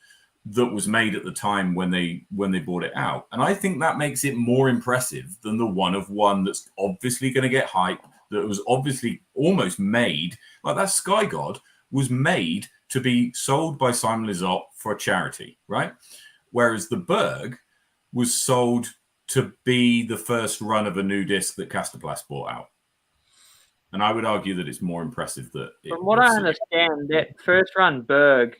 that was made at the time when they bought it out. And I think that makes it more impressive than the 1 of 1 that's obviously going to get hype, that was obviously almost made, like that Sky God was made to be sold by Simon Lizotte for a charity, right? Whereas the Berg was sold to be the first run of a new disc that Casterplast bought out. And I would argue that it's more impressive that... From what I understand, that first run Berg,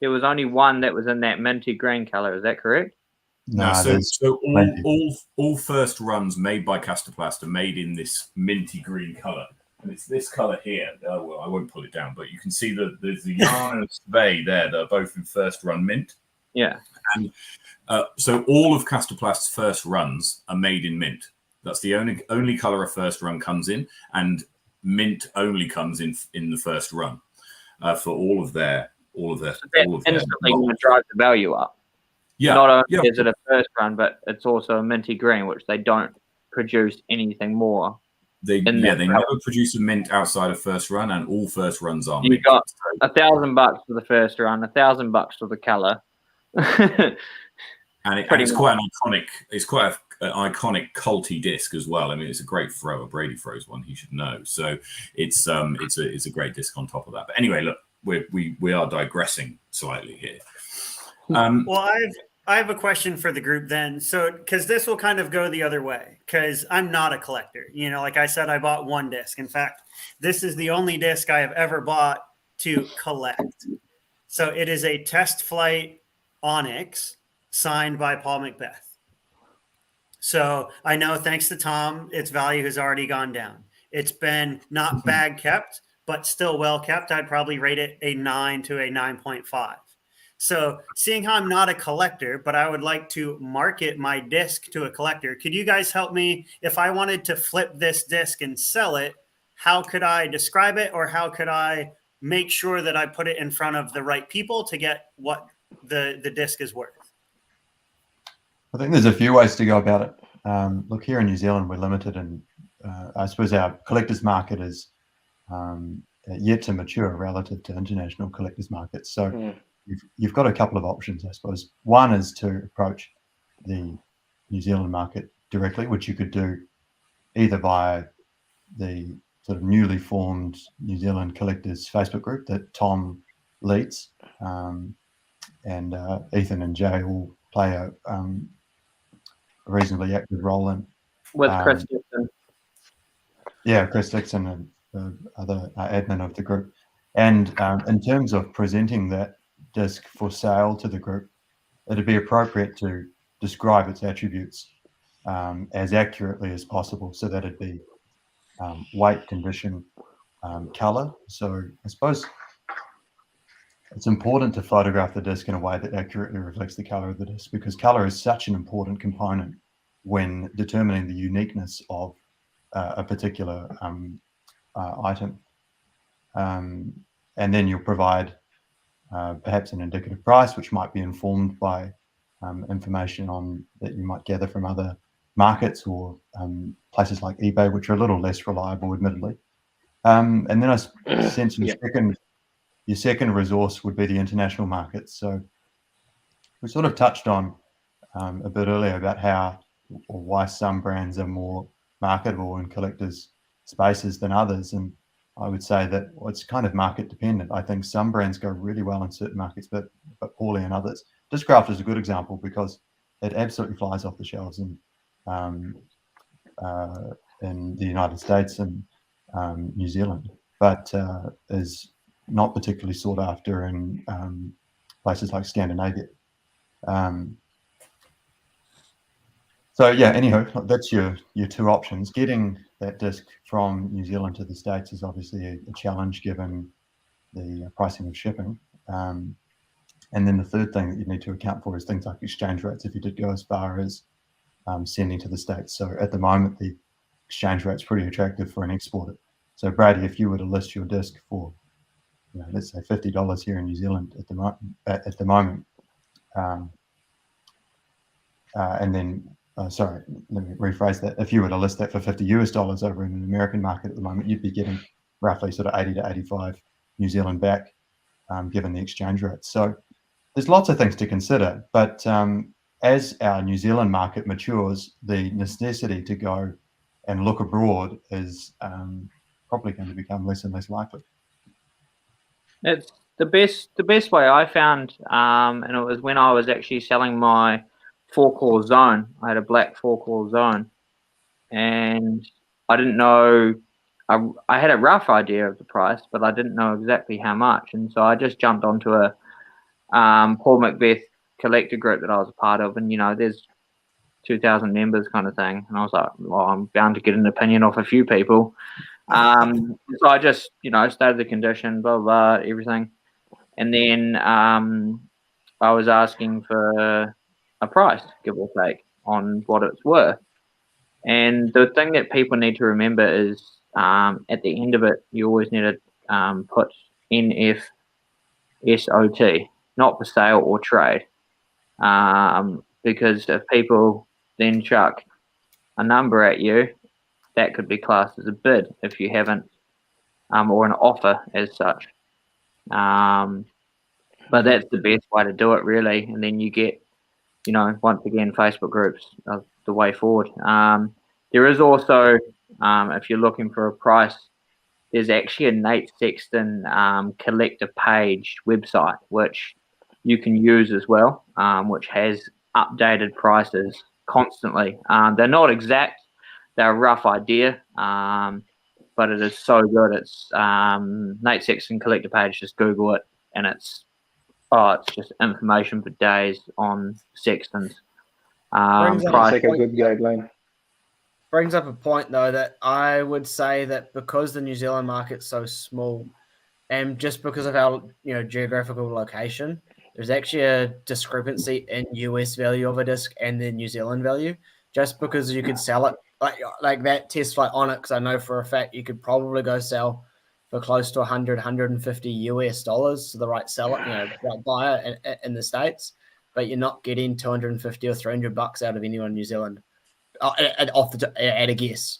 there was only one that was in that minty green color. Is that correct? No, so all first runs made by Casterplast are made in this minty green color. And it's this color here. Well, I won't pull it down, but you can see that there's the yarn and Spey there that are both in first run mint. Yeah. And so all of Casterplast's first runs are made in mint. That's the only color a first run comes in, and mint only comes in the first run for all of their. Instantly going to drive the value up. Yeah. Not only is it a first run, but it's also a minty green, which they don't produce anything more. They never produce a mint outside of first run, and all first runs are. You got $1,000 for the first run, $1,000 for the color. and it's quite an iconic. It's quite an iconic culty disc as well. I mean, it's a great thrower. Brady throws one. He should know. So it's a great disc on top of that. But anyway, look. We are digressing slightly here. Well, I have a question for the group then. So, because this will kind of go the other way, because I'm not a collector. Like I said, I bought one disc. In fact, this is the only disc I have ever bought to collect. So it is a Test Flight Onyx signed by Paul Macbeth. So I know, thanks to Tom, its value has already gone down. It's been not bad kept, but still well kept. I'd probably rate it a 9 to a 9.5. So seeing how I'm not a collector, but I would like to market my disc to a collector, could you guys help me? If I wanted to flip this disc and sell it, how could I describe it, or how could I make sure that I put it in front of the right people to get what the disc is worth? I think there's a few ways to go about it. Look, here in New Zealand, we're limited, and I suppose our collector's market is yet to mature relative to international collectors markets. So Mm. you've got a couple of options, I suppose. One is to approach the New Zealand market directly, which you could do either via the sort of newly formed New Zealand Collectors Facebook group that Tom leads, and Ethan and Jay will play a reasonably active role in. with Chris Dixon. Yeah, Chris Dixon and the other admin of the group. And in terms of presenting that disc for sale to the group, it'd be appropriate to describe its attributes as accurately as possible, so that it'd be weight, condition, color. So I suppose it's important to photograph the disc in a way that accurately reflects the color of the disc, because color is such an important component when determining the uniqueness of a particular item. And then you'll provide perhaps an indicative price, which might be informed by information that you might gather from other markets or places like eBay, which are a little less reliable, admittedly. And then I sense your second resource would be the international markets. So we sort of touched on a bit earlier about how or why some brands are more marketable in collectors' spaces than others. And I would say that it's kind of market dependent. I think some brands go really well in certain markets, but poorly in others. Discraft is a good example because it absolutely flies off the shelves in the United States and New Zealand, but is not particularly sought after in places like Scandinavia. So yeah, anyhow, that's your two options. Getting that disc from New Zealand to the States is obviously a challenge given the pricing of shipping. And then the third thing that you need to account for is things like exchange rates if you did go as far as sending to the States. So at the moment, the exchange rate's pretty attractive for an exporter. So Brady, if you were to list your disc for, let's say $50 here in New Zealand at the moment, and then sorry, let me rephrase that. If you were to list that for $50 over in an American market at the moment, you'd be getting roughly sort of 80 to 85 New Zealand back, given the exchange rate. So there's lots of things to consider, but as our New Zealand market matures, the necessity to go and look abroad is probably going to become less and less likely. It's the best way I found, and it was when I was actually selling my 4-core zone. I had a black 4-core zone, and I didn't know. I had a rough idea of the price, but I didn't know exactly how much, and so I just jumped onto a Paul Macbeth collector group that I was a part of, and there's 2,000 members kind of thing, and I was like, well, I'm bound to get an opinion off a few people. So I just stated the condition, blah blah, everything, and then I was asking for a price, give or take, on what it's worth. And the thing that people need to remember is at the end of it, you always need to put NFSOT, not for sale or trade, because if people then chuck a number at you, that could be classed as a bid if you haven't, or an offer as such. But that's the best way to do it, really. And then you get, once again, Facebook groups are the way forward. There is also, if you're looking for a price, there's actually a Nate Sexton collector page website, which you can use as well, which has updated prices constantly. They're not exact. They're a rough idea, but it is so good. It's Nate Sexton collector page. Just Google it, and it's just information for days on Sextons. Sounds like a good guideline. Brings up a point, though, that I would say that because the New Zealand market's so small, and just because of our geographical location, there's actually a discrepancy in US value of a disc and the New Zealand value. Just because you could sell it like that test flight Onyx, I know for a fact you could probably go sell for close to 100, 150 US dollars to the right seller, right buyer in the States, but you're not getting 250 or $300 out of anyone in New Zealand at a guess.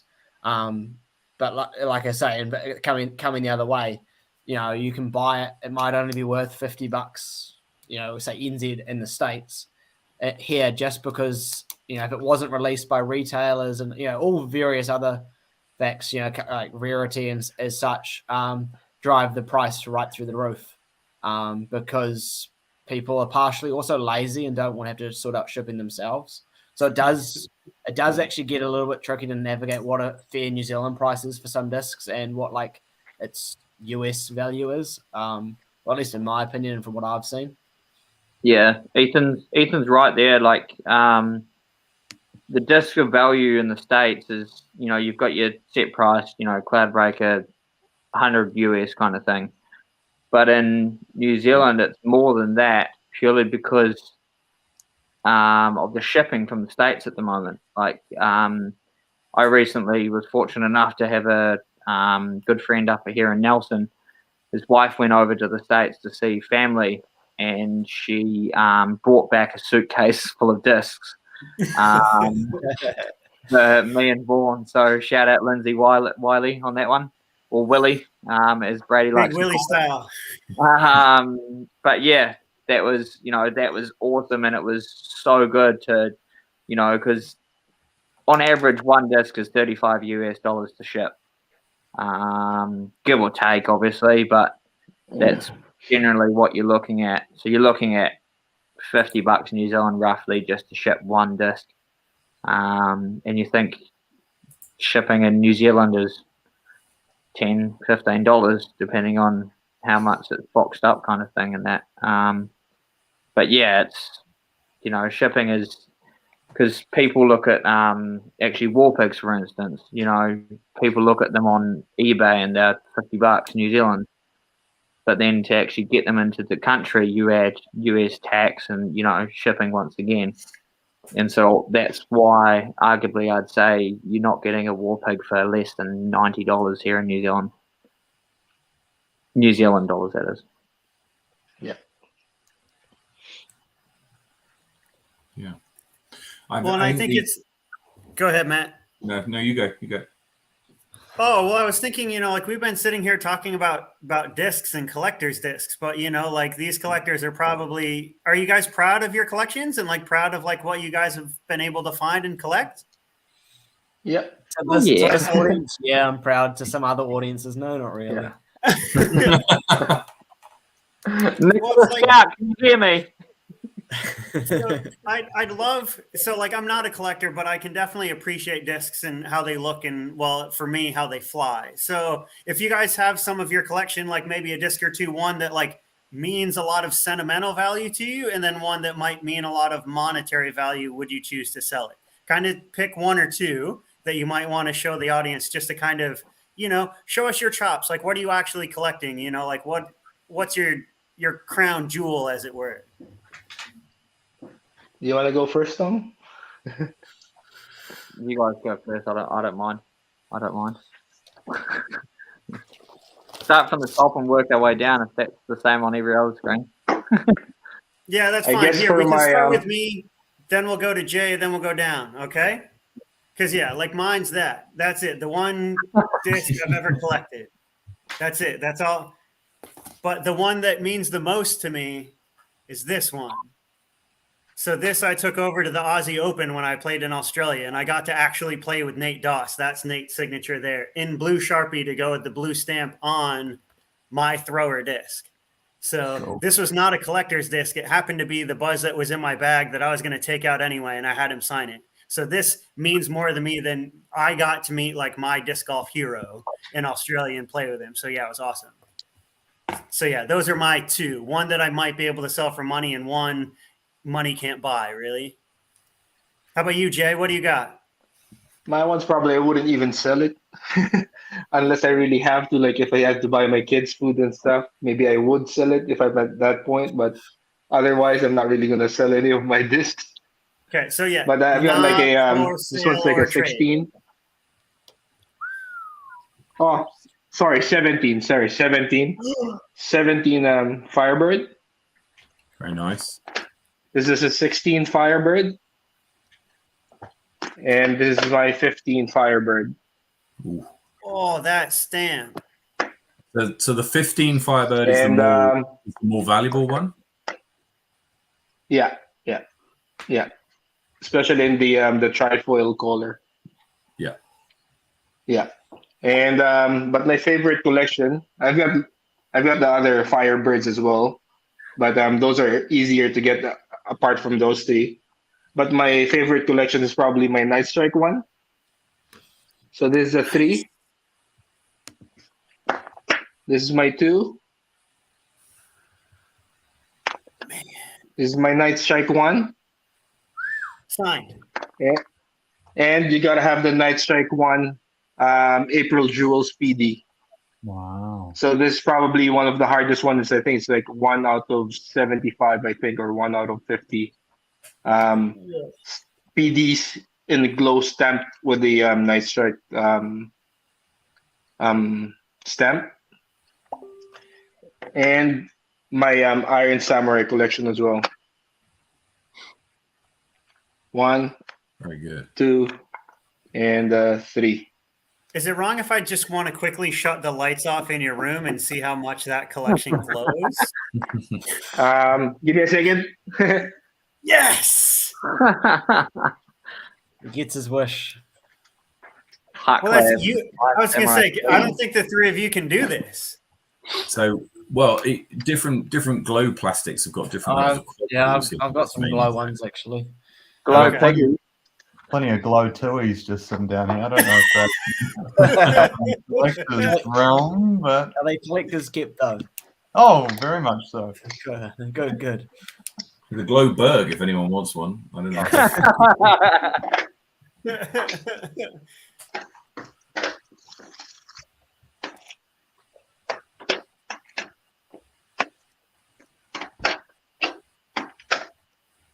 but like I say, and coming the other way, you can buy it. It might only be worth $50, say NZ in the States. Here, just because if it wasn't released by retailers and all various other facts, like rarity and as such, drive the price right through the roof, because people are partially also lazy and don't want to have to sort out shipping themselves. So it does actually get a little bit tricky to navigate what a fair New Zealand price is for some discs and what like its US value is. Well, at least in my opinion and from what I've seen. Yeah, Ethan's right there. Like the disc of value in the States is, you've got your set price, Cloudbreaker, 100 US kind of thing. But in New Zealand, it's more than that, purely because of the shipping from the States at the moment. Like I recently was fortunate enough to have a good friend up here in Nelson. His wife went over to the States to see family, and she brought back a suitcase full of discs for me and Vaughan. So shout out Lindsay Wiley on that one, or Willie, as Brady likes Big Willie style. But yeah, that was awesome, and it was so good to, because on average one disc is $35 US to ship, give or take, obviously, but that's generally what you're looking at. So you're looking at $50 New Zealand roughly just to ship one disc, and you think shipping in New Zealand is $10, $15 depending on how much it's boxed up, kind of thing, and that. But yeah, it's shipping is, because people look at actually war pigs, for instance. People look at them on eBay and they're $50 New Zealand. But then to actually get them into the country, you add US tax and, shipping once again. And so that's why, arguably, I'd say you're not getting a war pig for less than $90 here in New Zealand. New Zealand dollars, that is. Yeah. Yeah. I think it's... Go ahead, Matt. No, you go. Oh, well, I was thinking, like we've been sitting here talking about discs and collectors' discs, but, like these collectors are you guys proud of your collections and like proud of like what you guys have been able to find and collect? Yeah. To this audience, yeah, I'm proud. To some other audiences, no, not really. Yeah. Nicholas Stout, can you hear me? So I'd love, so like I'm not a collector, but I can definitely appreciate discs and how they look and, well, for me, how they fly. So if you guys have some of your collection, like maybe a disc or two, one that like means a lot of sentimental value to you, and then one that might mean a lot of monetary value, would you choose to sell it? Kind of pick one or two that you might want to show the audience, just to kind of, show us your chops. Like, what are you actually collecting? Like what's your crown jewel, as it were? Do you want to go first, Tom? You guys go first. I don't mind. Start from the top and work our way down, if that's the same on every other screen. Yeah, that's fine. Here, we can start with me, then we'll go to Jay, then we'll go down, okay? Because, yeah, like mine's that. That's it. The one disc I've ever collected. That's it. That's all. But the one that means the most to me is this one. So this I took over to the Aussie Open when I played in Australia, and I got to actually play with Nate Doss. That's Nate's signature there in blue Sharpie to go with the blue stamp on my thrower disc. So This was not a collector's disc. It happened to be the buzz that was in my bag that I was going to take out anyway, and I had him sign it. So this means more to me than I got to meet like my disc golf hero in Australia and play with him. So yeah, it was awesome. So yeah, those are my two. One that I might be able to sell for money, and one money can't buy, really. How about you, Jay? What do you got? My one's probably I wouldn't even sell it unless I really have to. Like if I had to buy my kids food and stuff, maybe I would sell it if I'm at that point. But otherwise, I'm not really gonna sell any of my discs. Okay, so yeah. But I've got like this one's like a 16. Oh, sorry, 17. Sorry, 17. 17 Firebird. Very nice. This is a 16 Firebird. And this is my 15 Firebird. Ooh. Oh, that stamp. So the 15 Firebird is And the more valuable one. yeah, especially in the trifoil color. Yeah, and but my favorite collection, I've got the other Firebirds as well, but those are easier to get apart from those three. But my favorite collection is probably my Night Strike one. So this is a 3. This is my 2. This is my Night Strike 1. Signed. And you gotta have the Night Strike 1 April Jewel Speedy. Wow. So this is probably one of the hardest ones. I think it's like 1 out of 75, I think, or 1 out of 50. PDs in the glow stamp with the Night Strike stamp. And my Iron Samurai collection as well. 1, Very good. 2, and 3. Is it wrong if I just want to quickly shut the lights off in your room and see how much that collection glows? Give me a second. Yes. He gets his wish. Hot Well, that's class. you. I was going to say, I don't think the three of you can do this. So, well, different glow plastics have got different levels of Yeah, quality. I've got some glow ones actually. Glow Okay. piggy. Plenty of glow twoies just sitting down here. I don't know if that's collector's realm, but Are they collectors kept though? oh, very much so. Good. The glow Berg, if anyone wants one. I don't know.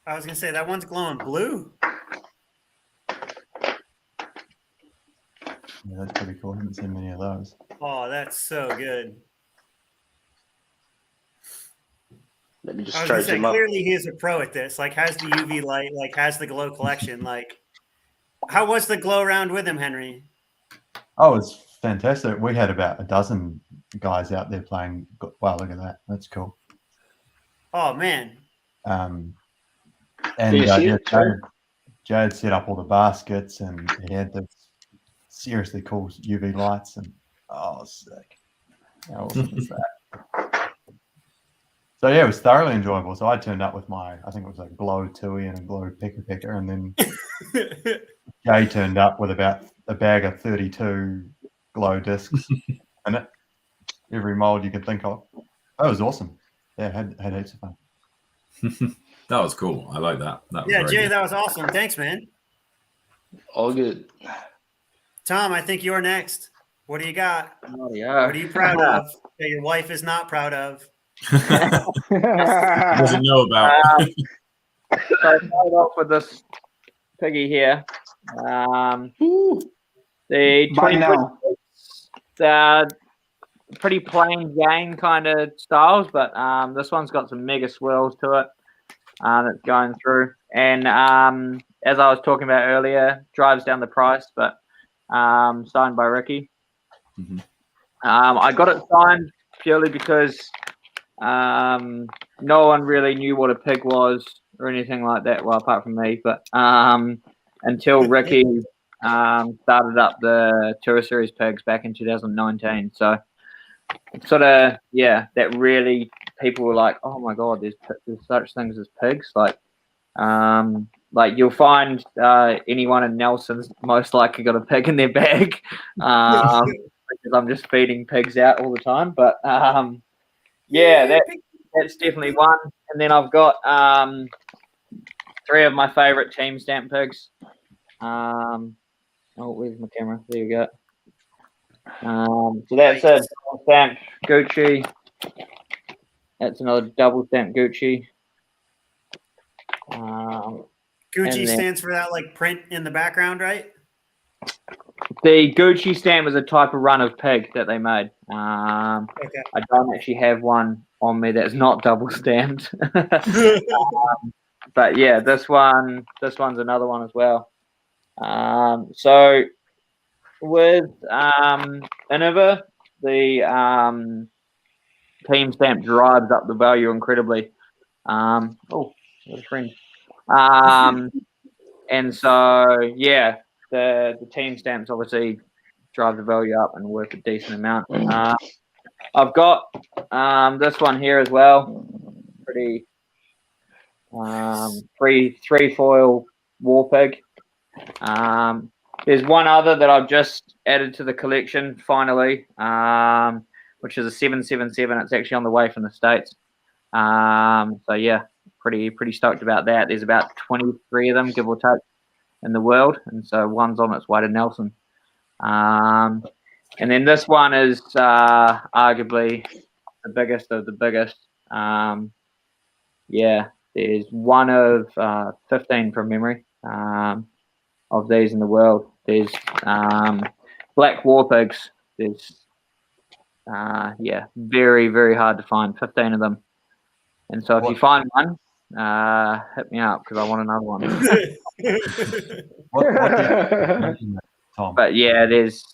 I was going to say, that one's glowing blue. Yeah, that's pretty cool. I haven't seen many of those. Oh, that's so good. Let me I just was going charge to say, him up. clearly he is a pro at this. Like, has the UV light, like, has the glow collection. Like, how was the glow round with him, Henry? Oh, it's fantastic. We had about a dozen guys out there playing. Wow, look at that. That's cool. Oh, man. And Can you see it? Jade set up all the baskets, and he had this seriously cool UV lights, and oh, sick! How awesome is that? So yeah, it was thoroughly enjoyable. So I turned up with I think it was a glow tui and a glow picker, and then Jay turned up with about a bag of 32 glow discs in it, every mold you could think of. That was awesome. Yeah, had heaps of fun. That was cool. I like that. That was Yeah, very Jay, good. that was awesome. Thanks, man. All good. Tom, I think you're next. What do you got? Oh, yeah. What are you proud of that your wife is not proud of? Doesn't know about. So I started off with this piggy here. The Buy now. pretty plain Jane kind of styles, but this one's got some mega swirls to it that's going through. And as I was talking about earlier, drives down the price, but signed by Ricky. Mhm. I got it signed purely because no one really knew what a pig was or anything like that. Well, apart from me, but until Ricky started up the Tour Series pigs back in 2019. So sort of, yeah, that really people were like, oh my God, there's such things as pigs. Like you'll find anyone in Nelson's most likely got a pig in their bag because I'm just feeding pigs out all the time. But yeah, that's definitely one. And then I've got 3 of my favorite team stamp pigs. Where's my camera? There you go. So that's a double stamp Gucci. That's another double stamp Gucci. Gucci And then- stands for that like print in the background, right? The Gucci stamp is a type of run of pig that they made. Okay. I don't actually have one on me that's not double stamped. But yeah, this one's another one as well. So with Innova, the team stamp drives up the value incredibly. Oh, what a friend. And so, yeah, the team stamps obviously drive the value up and worth a decent amount. I've got this one here as well. Pretty three foil war pig. There's one other that I've just added to the collection finally, which is a 777. It's actually on the way from the States. So yeah, pretty stoked about that. There's about 23 of them, give or take, in the world, and so one's on its way to Nelson. And then this one is arguably the biggest of the biggest. Yeah, there's one of 15 from memory of these in the world. There's black war pigs. There's yeah, very, very hard to find, 15 of them. And so if you find one, hit me up because I want another one. What do you Tom? But yeah, there's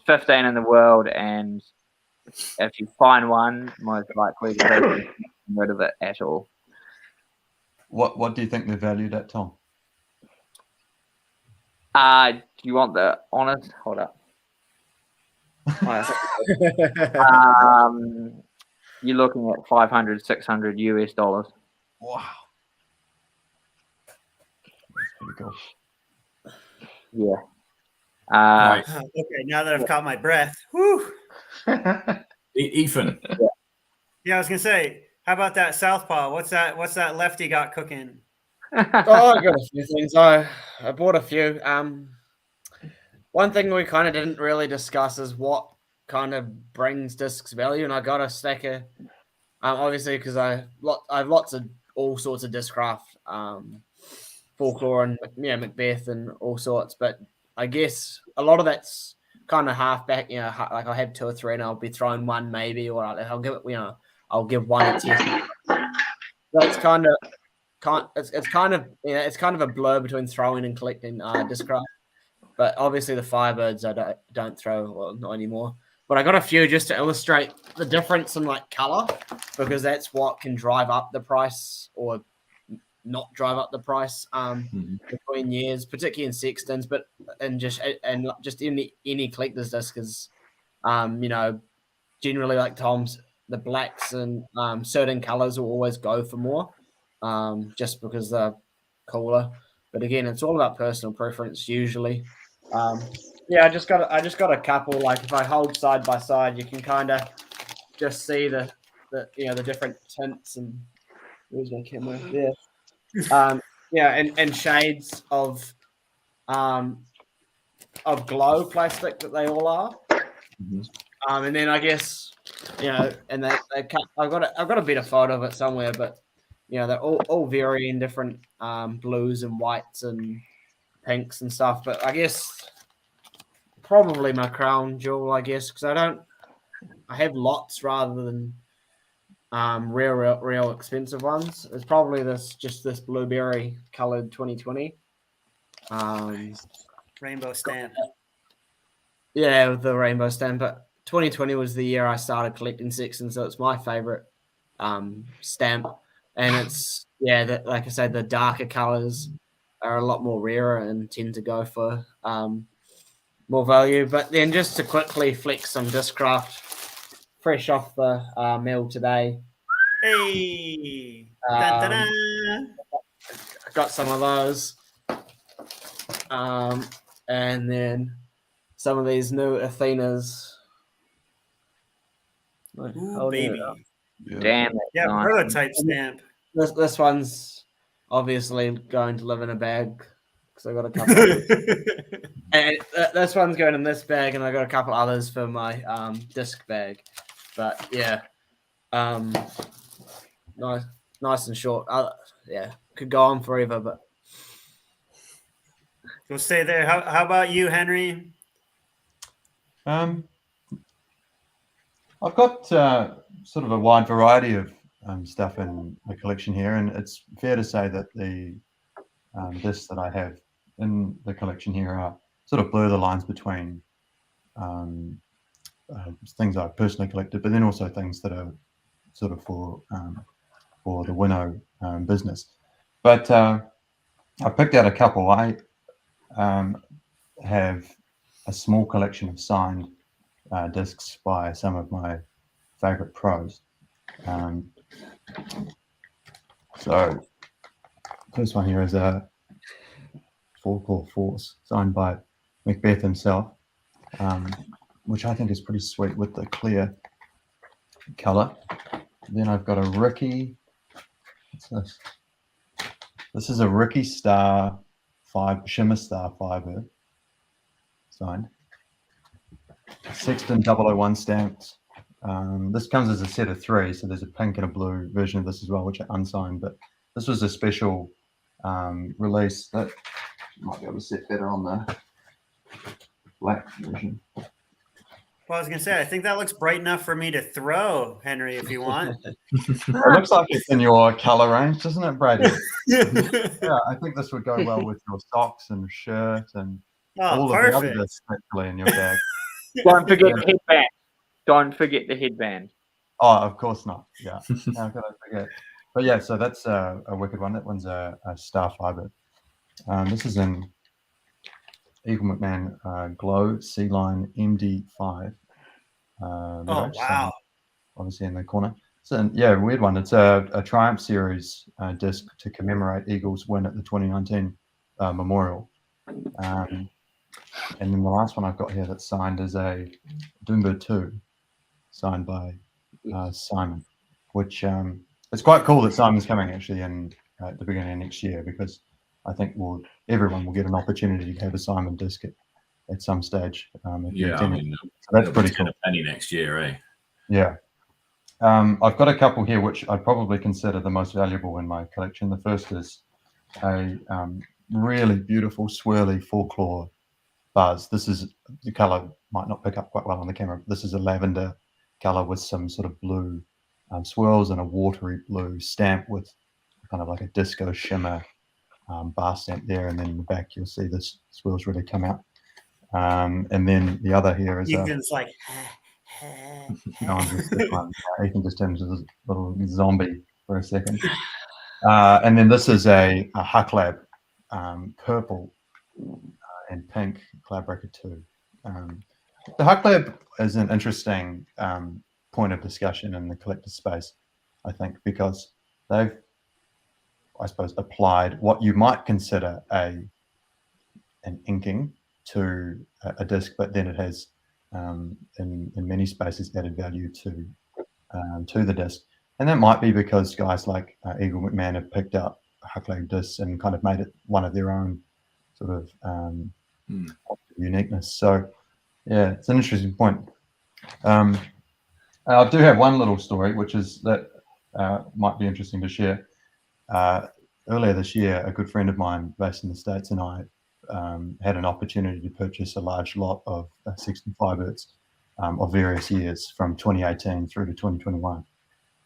15 in the world, and if you find one, most likely the person isn't rid of it at all. What do you think they're valued at, Tom? Do you want the honest? Hold up. You're looking at $500, $600 US. Wow. That's pretty cool. Yeah. Right. Okay, now that I've caught my breath. Whew. Ethan. Yeah, I was gonna say, how about that southpaw? What's that lefty got cooking? Oh, I got a few things. I bought a few. One thing we kind of didn't really discuss is what kind of brings discs value, and I got a stack of obviously because I have lots of all sorts of discraft, folklore and Macbeth and all sorts, but I guess a lot of that's kind of halfback. Like I have 2 or 3, and I'll be throwing one maybe, or I'll give it. I'll give one a test. That's kind of it's kind of a blur between throwing and collecting discraft. But obviously the Firebirds I don't throw, well, not anymore. But I got a few just to illustrate the difference in like color, because that's what can drive up the price or not drive up the price between years, particularly in sextons, but just any collector's disc is, generally like Tom's, the blacks and certain colors will always go for more, just because they're cooler. But again, it's all about personal preference usually. I just got a couple. Like if I hold side by side, you can kind of just see the different tints and where's my camera? Yeah. And shades of glow plastic that they all are. Mm-hmm. And then I guess and they I've got a better photo of it somewhere, but they're all vary in different blues and whites and pinks and stuff. But I guess probably my crown jewel, I guess, because I have lots rather than real expensive ones. It's probably this blueberry colored 2020 Rainbow stamp. Yeah, with the rainbow stamp. But 2020 was the year I started collecting sextons, so it's my favorite stamp. And it's like I said, the darker colors are a lot more rarer and tend to go for more value. But then just to quickly flex some discraft, fresh off the mill today. Hey, I got some of those, and then some of these new Athenas. Ooh, baby. Yeah. Damn it. Yeah, Nice. prototype stamp. This one's obviously going to live in a bag because I got a couple. And this one's going in this bag, and I got a couple others for my disc bag. But yeah, nice and short. Could go on forever, but We'll stay there. How about you, Henry? I've got sort of a wide variety of stuff in the collection here, and it's fair to say that the discs that I have in the collection here are sort of blur the lines between things I've personally collected, but then also things that are sort of for the Winnow business. But I picked out a couple. I have a small collection of signed discs by some of my favorite pros. So first one here is a 4-Core Force signed by Macbeth himself, which I think is pretty sweet with the clear color. Then I've got a Ricky. What's this? This is a Ricky Star Shimmer Star Fiber signed. Sexton 001 stamped. This comes as a set of 3, so there's a pink and a blue version of this as well, which are unsigned. But this was a special release that you might be able to set better on the black version. Well, I was going to say, I think that looks bright enough for me to throw, Henry, if you want. It looks like it's in your color range, doesn't it, Brady? Yeah, I think this would go well with your socks and shirt and all perfect. of the other discs actually in your bag. Don't forget the headband. Don't forget the headband. Oh, of course not. Yeah, how could I forget? But yeah, so that's a wicked one. That one's a Star Fiber. This is in Eagle McMahon Glow Sea Line MD5. Wow. Obviously in the corner. So yeah, weird one. It's a Triumph Series disc to commemorate Eagles' win at the 2019 Memorial. And then the last one I've got here that's signed is a Doomba 2, signed by Simon, which it's quite cool that Simon's coming actually in at the beginning of next year, because I think everyone will get an opportunity to have a Simon disc at some stage. Yeah, I mean, so that's pretty cool. A penny next year, eh? Yeah. I've got a couple here which I'd probably consider the most valuable in my collection. The first is a really beautiful swirly 4-claw buzz. This is the color might not pick up quite well on the camera, but this is a lavender color with some sort of blue swirls and a watery blue stamp with kind of like a disco shimmer bar stamp there, and then in the back you'll see this swirls really come out. And then the other here is Ethan's like Ethan just turned into this little zombie for a second. And then this is a Huck Lab purple and pink Cloudbreaker 2. The Huck Lab is an interesting point of discussion in the collector space, I think, because they've, I suppose, applied what you might consider an inking to a disc, but then it has in many spaces added value to the disc. And that might be because guys like Eagle McMahon have picked up Huck Lab discs and kind of made it one of their own sort of uniqueness. So yeah, it's an interesting point. I do have one little story, which is that might be interesting to share. Earlier this year, a good friend of mine based in the States and I had an opportunity to purchase a large lot of 65 Hz of various years from 2018 through to 2021.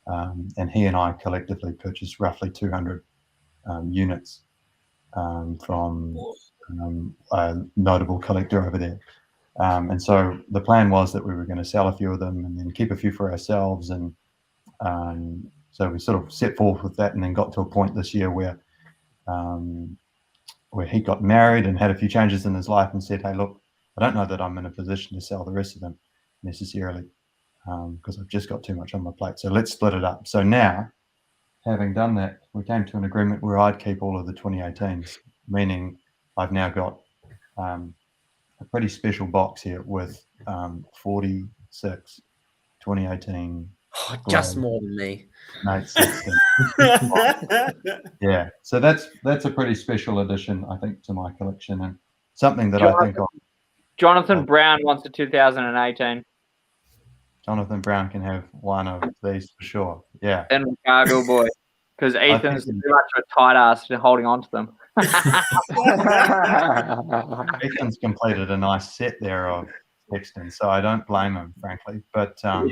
And he and I collectively purchased roughly 200 units from a notable collector over there. And so the plan was that we were going to sell a few of them and then keep a few for ourselves. And so we sort of set forth with that, and then got to a point this year where he got married and had a few changes in his life and said, hey, look, I don't know that I'm in a position to sell the rest of them necessarily because I've just got too much on my plate. So let's split it up. So now, having done that, we came to an agreement where I'd keep all of the 2018s, meaning I've now got a pretty special box here with 46 2018. Oh, just more than me. No, 16. Yeah, so that's a pretty special addition, I think, to my collection, and something that I think Jonathan Brown wants a 2018. Jonathan Brown can have one of these for sure. Yeah, and Cargo Boy, because Ethan's too much of a tight ass to holding on to them. Ethan's completed a nice set there of Sexton, so I don't blame him, frankly. But I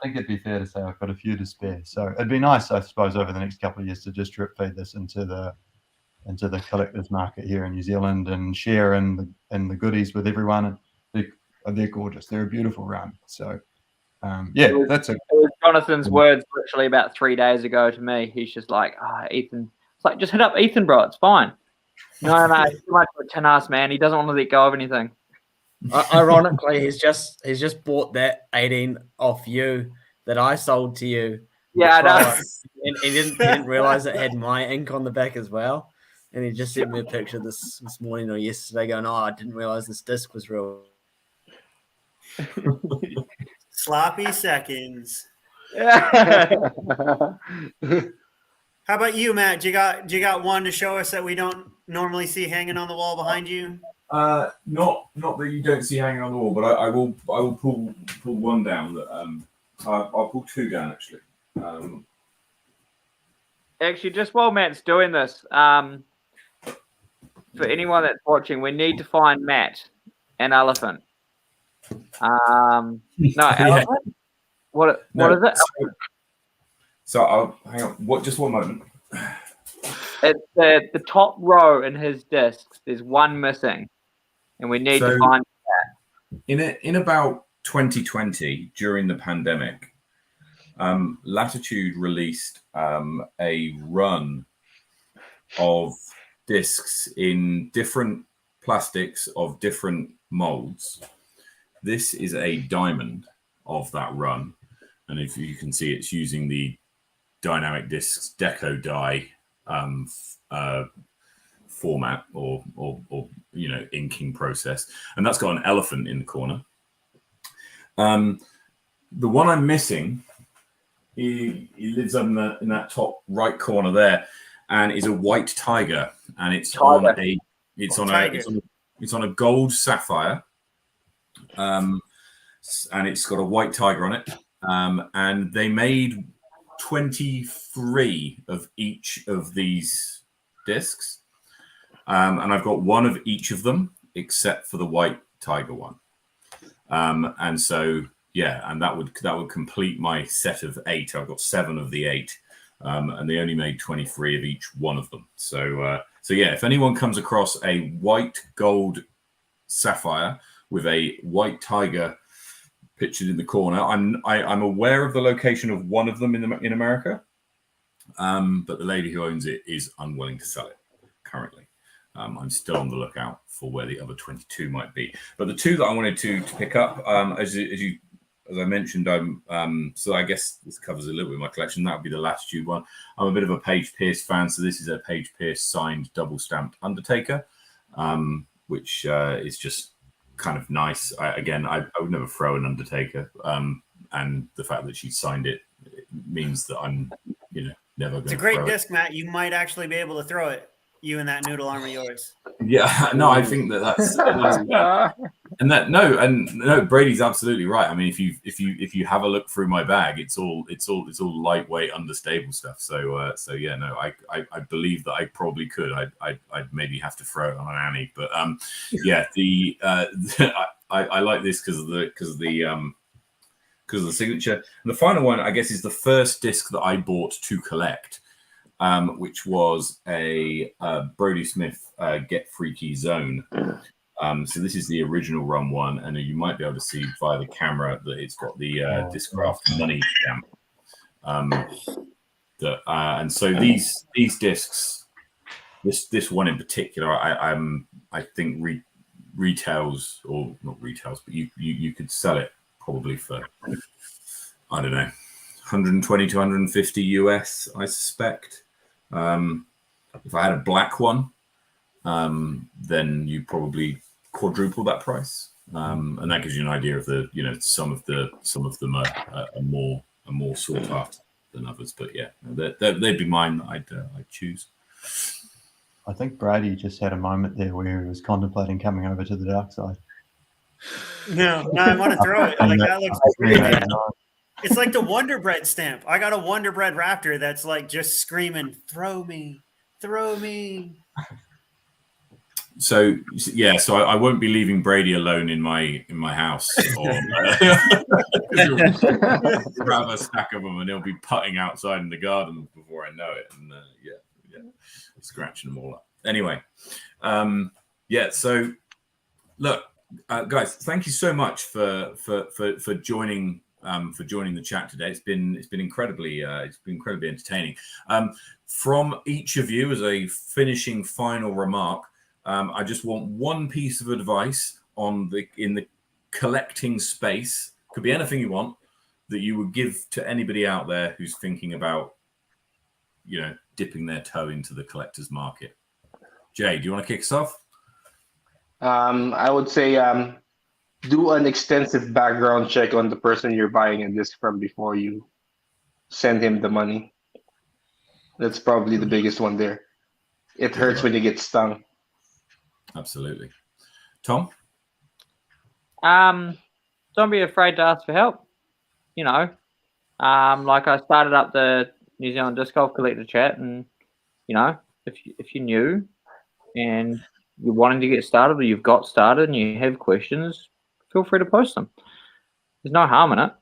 think it'd be fair to say I've got a few to spare. So it'd be nice, I suppose, over the next couple of years to just drip feed this into the into the collector's market here in New Zealand and share in the goodies with everyone. And they're gorgeous. They're a beautiful run. So it was Jonathan's words literally about 3 days ago to me. He's just like, Ethan. It's like, just hit up Ethan, bro. It's fine. No, it's too much of a tin ass, man. He doesn't want to let go of anything. Ironically, he's just bought that 18 off you that I sold to you. Yeah, I know. And he didn't realize it had my ink on the back as well. And he just sent me a picture this morning or yesterday going, I didn't realize this disc was real. Sloppy seconds. How about you, Matt? Do you got one to show us that we don't normally see hanging on the wall behind you? Not that you don't see hanging on the wall, but I will pull one down. That I'll pull two down actually. Actually, just while Matt's doing this, for anyone that's watching, we need to find Matt an elephant. No, elephant. What is it? So I'll hang on. Just one moment. It's the top row in his discs. There's one missing, and we need to find that. In about 2020, during the pandemic, Latitude released a run of discs in different plastics of different molds. This is a diamond of that run, and if you can see, it's using the Dynamic Discs Deco die format or inking process, and that's got an elephant in the corner. The one I'm missing, he lives up in that top right corner there, and is a white tiger, and it's on a gold sapphire, and it's got a white tiger on it, and they made 23 of each of these discs, and I've got one of each of them except for the white tiger one, and so and that would complete my set of 8. I've got 7 of the 8, and they only made 23 of each one of them. So if anyone comes across a white gold sapphire with a white tiger pictured in the corner, I'm aware of the location of one of them in America, but the lady who owns it is unwilling to sell it currently. I'm still on the lookout for where the other 22 might be. But the 2 that I wanted to pick up, as I mentioned, so I guess this covers a little bit of my collection. That would be the Latitude one. I'm a bit of a Paige Pierce fan, so this is a Paige Pierce signed double stamped Undertaker, which is just kind of nice. I would never throw an Undertaker, and the fact that she signed it means that I'm never going to. It's a great disc, Matt. You might actually be able to throw it. You and that noodle arm of yours. Yeah, no, I think that's and Brady's absolutely right. I mean, if you have a look through my bag, it's all lightweight, understable stuff. So I believe that I probably could. I'd maybe have to throw it on an Annie, but I like this because of the signature. And the final one, I guess, is the first disc that I bought to collect. Which was a Brody Smith Get Freaky Zone. So this is the original run one, and you might be able to see via the camera that it's got the Discraft money stamp. And so these discs, this one in particular, I think retails, or not retails, but you could sell it probably for, I don't know, 120 to 150 US, I suspect. If I had a black one, then you probably quadruple that price, and that gives you an idea of the some of them are more sought after than others. But yeah, they'd be mine that I'd choose. I think Brady just had a moment there where he was contemplating coming over to the dark side. No, I want to throw it. Like that looks great. It's like the Wonder Bread stamp. I got a Wonder Bread Raptor that's like just screaming, "Throw me, throw me." So I won't be leaving Brady alone in my house. Grab a stack of them, and he'll be putting outside in the garden before I know it, and scratching them all up. Anyway, yeah. So look, guys, thank you so much for joining the chat today. It's been incredibly entertaining. From each of you, as a finishing final remark, I just want one piece of advice in the collecting space. Could be anything you want that you would give to anybody out there who's thinking about, dipping their toe into the collector's market. Jay, do you want to kick us off? I would say do an extensive background check on the person you're buying a disc from before you send him the money. That's probably the biggest one there. It hurts when you get stung. Absolutely. Tom? Don't be afraid to ask for help. Like I started up the New Zealand Disc Golf Collector chat, and if you're new and you're wanting to get started, or you've got started and you have questions, feel free to post them. There's no harm in it.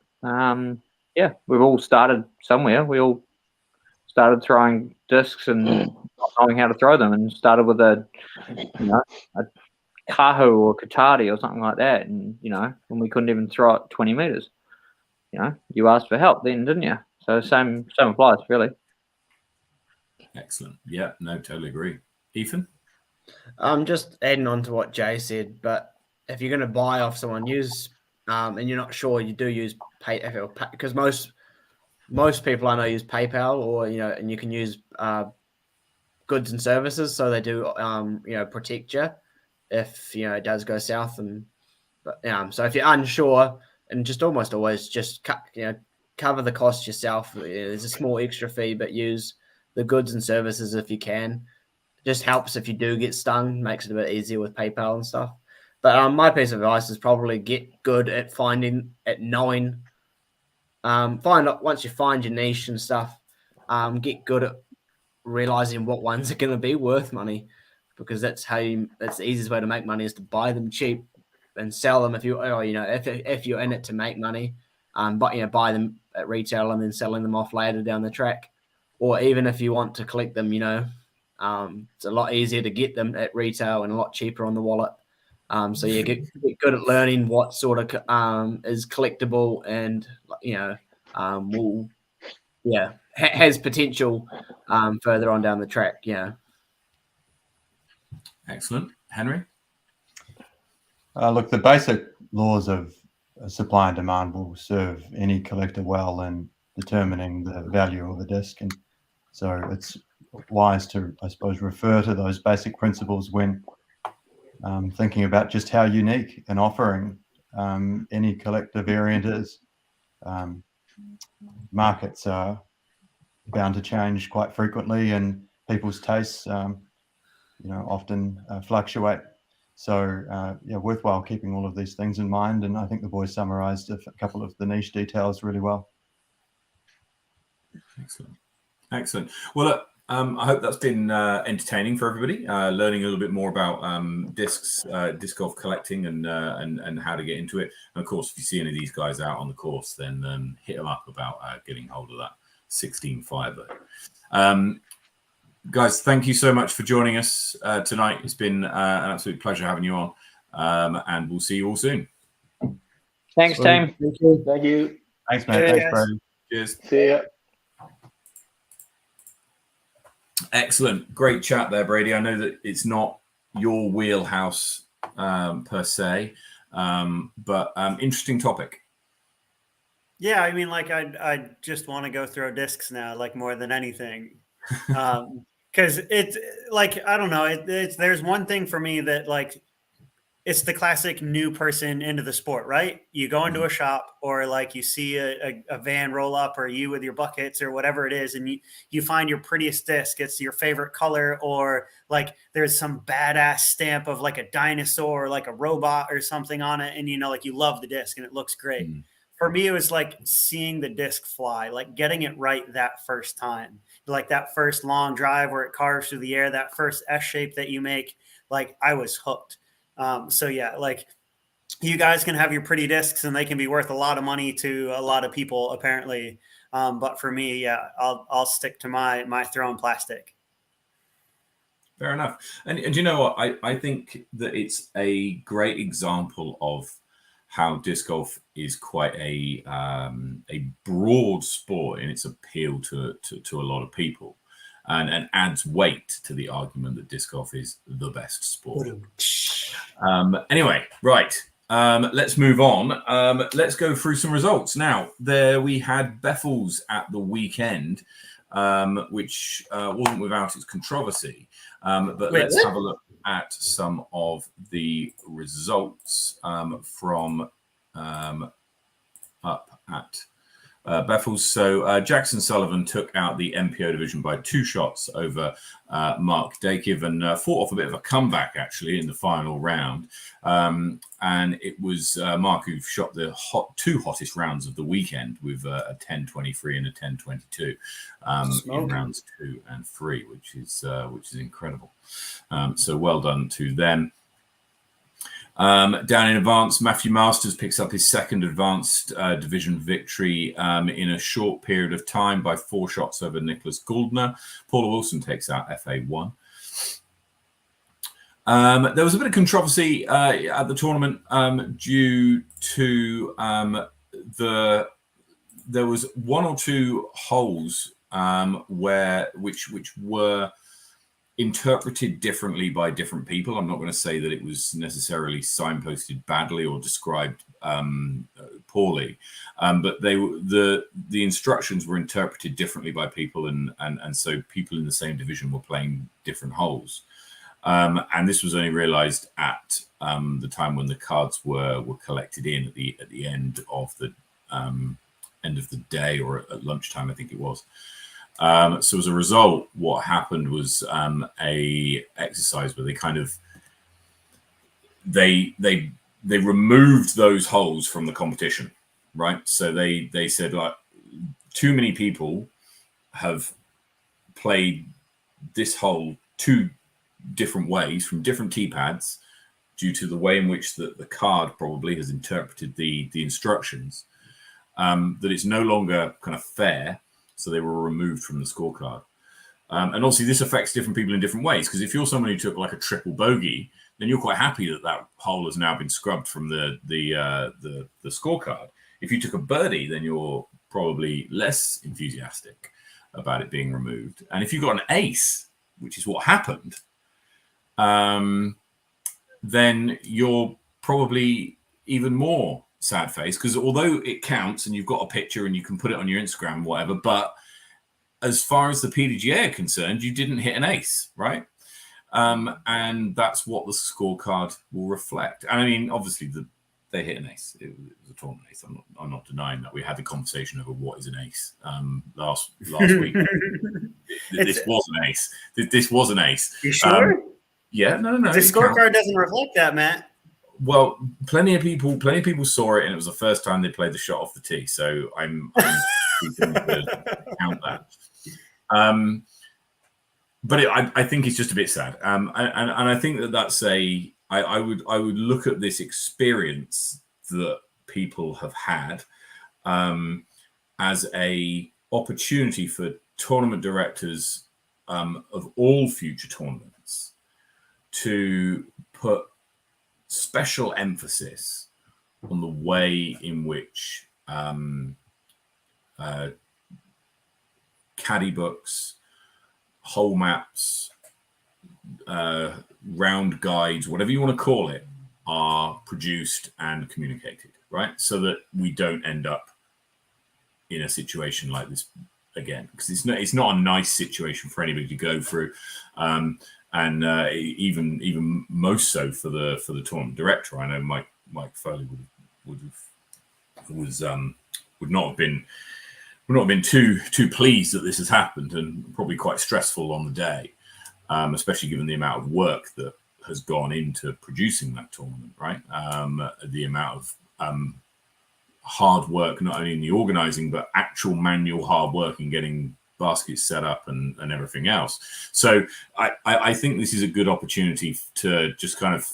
Yeah, we've all started somewhere. We all started throwing discs and not knowing how to throw them, and started with a Kahu or Katati or something like that, and when we couldn't even throw it 20 meters, you asked for help then, didn't you? So same applies, really. Excellent. Yeah, no, totally agree. Ethan? Just adding on to what Jay said, but if you're going to buy off someone, use and you're not sure, you do use PayPal, because most people I know use PayPal, or and you can use goods and services, so they do protect you if it does go south. So if you're unsure, and just almost always just cover the cost yourself. There's a small extra fee, but use the goods and services if you can. Just helps if you do get stung, makes it a bit easier with PayPal and stuff. But my piece of advice is probably get good at knowing. Once you find your niche and stuff, get good at realizing what ones are going to be worth money, because that's the easiest way to make money, is to buy them cheap and sell them if you're in it to make money. But buy them at retail and then selling them off later down the track. Or even if you want to collect them, it's a lot easier to get them at retail and a lot cheaper on the wallet. So you get good at learning what sort of is collectible and has potential further on down the track. Yeah. Excellent. Henry? Look, the basic laws of supply and demand will serve any collector well in determining the value of a disc, and so it's wise to, I suppose, refer to those basic principles when thinking about just how unique an offering any collector variant is. Markets are bound to change quite frequently, and people's tastes often fluctuate. So worthwhile keeping all of these things in mind, and I think the boys summarized a couple of the niche details really well. Excellent. Well, look, I hope that's been entertaining for everybody, learning a little bit more about discs, disc golf collecting, and how to get into it. And of course, if you see any of these guys out on the course, then hit them up about getting hold of that 16.5. Guys, thank you so much for joining us tonight. It's been an absolute pleasure having you on, and we'll see you all soon. Thanks, team. Thank you. Thanks, mate. Thanks, Brady. Cheers. See ya. Excellent. Great chat there, Brady. I know that it's not your wheelhouse per se, but interesting topic. Yeah, I mean, like I just want to go throw discs now, like more than anything. Because it's like, I don't know, there's one thing for me that, like, it's the classic new person into the sport, right? You go into a shop, or like you see a van roll up, or you with your buckets or whatever it is, and you find your prettiest disc. It's your favorite color, or like there's some badass stamp of like a dinosaur, or like a robot or something on it, and like you love the disc and it looks great. For me, it was like seeing the disc fly, like getting it right that first time, like that first long drive where it carves through the air, that first S shape that you make. Like, I was hooked. So yeah, like, you guys can have your pretty discs and they can be worth a lot of money to a lot of people, apparently. But for me, yeah, I'll stick to my throwing plastic. Fair enough. And you know what? I think that it's a great example of how disc golf is quite a broad sport in its appeal to a lot of people, and adds weight to the argument that disc golf is the best sport. Anyway, right. Let's move on. Let's go through some results. Now, there we had Beffels at the weekend, which wasn't without its controversy. But let's have a look at some of the results from up at Beffels. So Jackson Sullivan took out the MPO division by 2 shots over Mark Dakiv, and fought off a bit of a comeback actually in the final round. And it was Mark who shot the two hottest rounds of the weekend with a 10-23 and a 10-22 in rounds 2 and 3, which is incredible. So well done to them. Down in advanced, Matthew Masters picks up his second advanced division victory in a short period of time by 4 shots over Nicholas Gouldner. Paula Wilson takes out FA1. There was a bit of controversy at the tournament due to there was 1 or 2 holes which were interpreted differently by different people. I'm not going to say that it was necessarily signposted badly or described poorly, but the instructions were interpreted differently by people, and so people in the same division were playing different holes. And this was only realized at the time when the cards were collected in at the end of the day, or at lunchtime, I think it was. So as a result, what happened was a exercise where they kind of they removed those holes from the competition, right? So they said, like, too many people have played this hole 2 different ways from different tee pads due to the way in which the card probably has interpreted the instructions, that it's no longer kind of fair. So they were removed from the scorecard. And obviously this affects different people in different ways, because if you're someone who took like a triple bogey, then you're quite happy that hole has now been scrubbed from the scorecard. If you took a birdie, then you're probably less enthusiastic about it being removed. And if you got an ace, which is what happened, then you're probably even more sad face, because although it counts and you've got a picture and you can put it on your Instagram, whatever, but as far as the PDGA are concerned, you didn't hit an ace, right? And that's what the scorecard will reflect. And I mean, obviously they hit an ace. It was a tournament ace. I'm not denying that. We had the conversation over what is an ace last week. This was an ace. This was an ace. You sure? Yeah, no. The scorecard doesn't reflect that, Matt. Well, plenty of people saw it, and it was the first time they played the shot off the tee. So I'm keeping to count that. But I think it's just a bit sad. And I think that's I would look at this experience that people have had as a opportunity for tournament directors of all future tournaments to put special emphasis on the way in which caddy books, hole maps, round guides, whatever you want to call it, are produced and communicated, right? So that we don't end up in a situation like this again, because it's not a nice situation for anybody to go through. And even most so for the tournament director. I know Mike Foley would not have been too pleased that this has happened, and probably quite stressful on the day, especially given the amount of work that has gone into producing that tournament. Right, the amount of hard work, not only in the organising, but actual manual hard work in getting baskets set up and everything else. So I think this is a good opportunity to just kind of,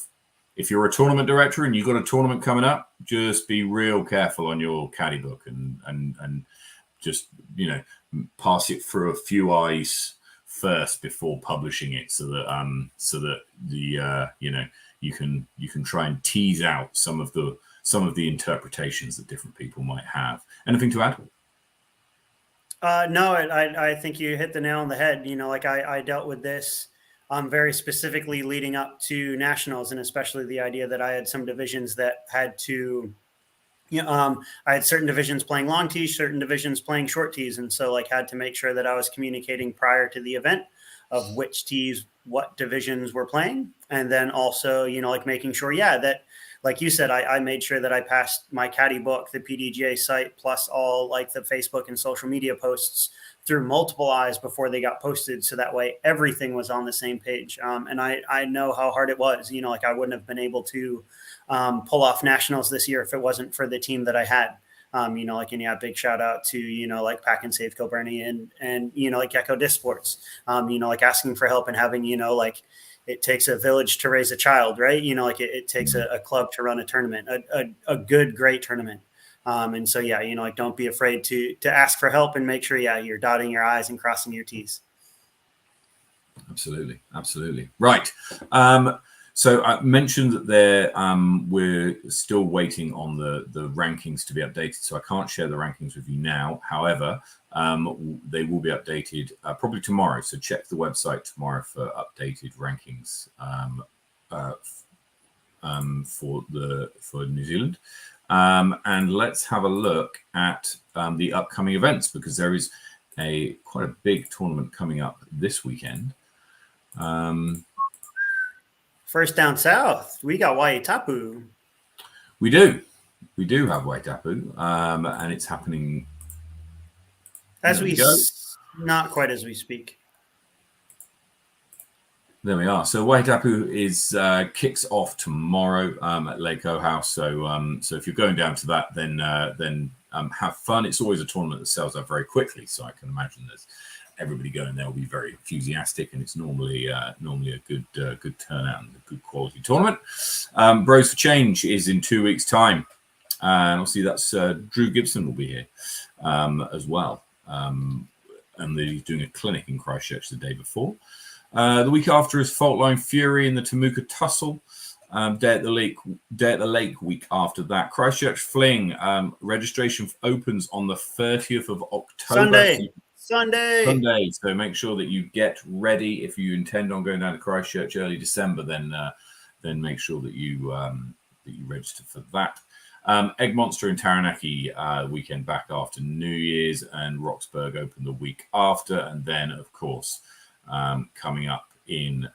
if you're a tournament director and you've got a tournament coming up, just be real careful on your caddy book and just, pass it through a few eyes first before publishing it, so that the you can try and tease out some of the interpretations that different people might have. Anything to add? No, I think you hit the nail on the head. Like I dealt with this very specifically leading up to nationals, and especially the idea that I had some divisions that had to, I had certain divisions playing long tees, certain divisions playing short tees, and so like had to make sure that I was communicating prior to the event of which tees, what divisions were playing, and then also like making sure, that like you said, I made sure that I passed my caddy book, the PDGA site, plus all like the Facebook and social media posts through multiple eyes before they got posted. So that way everything was on the same page. And I know how hard it was, like I wouldn't have been able to pull off nationals this year if it wasn't for the team that I had. Big shout out to, like Pack and Save Kilburney and like Gecko Disc Sports, like asking for help and having, like, it takes a village to raise a child, right? It takes a club to run a tournament, a good, great tournament. And so, like, don't be afraid to ask for help and make sure, you're dotting your I's and crossing your T's. Absolutely. Absolutely. Right. So I mentioned that we're still waiting on the rankings to be updated. So I can't share the rankings with you now. However, they will be updated probably tomorrow. So check the website tomorrow for updated rankings for New Zealand. And let's have a look at the upcoming events, because there is quite a big tournament coming up this weekend. First down south, we got Waitapu. We do have Waitapu, and it's happening not quite as we speak. There we are. So Waitapu is kicks off tomorrow at Lake House. So if you're going down to that, then have fun. It's always a tournament that sells out very quickly. So I can imagine there's everybody going there will be very enthusiastic, and it's normally a good turnout and a good quality tournament. Bros for Change is in 2 weeks' time, and obviously that's Drew Gibson will be here as well, and they're doing a clinic in Christchurch the day before. The week after is Faultline Fury in the Temuka Tussle. Day at the Lake week after that. Christchurch Fling registration opens on the 30th of October. Sunday. So make sure that you get ready if you intend on going down to Christchurch early December. Then make sure that you register for that. Egg Monster in Taranaki weekend back after New Year's, and Roxburgh open the week after, and then of course coming up in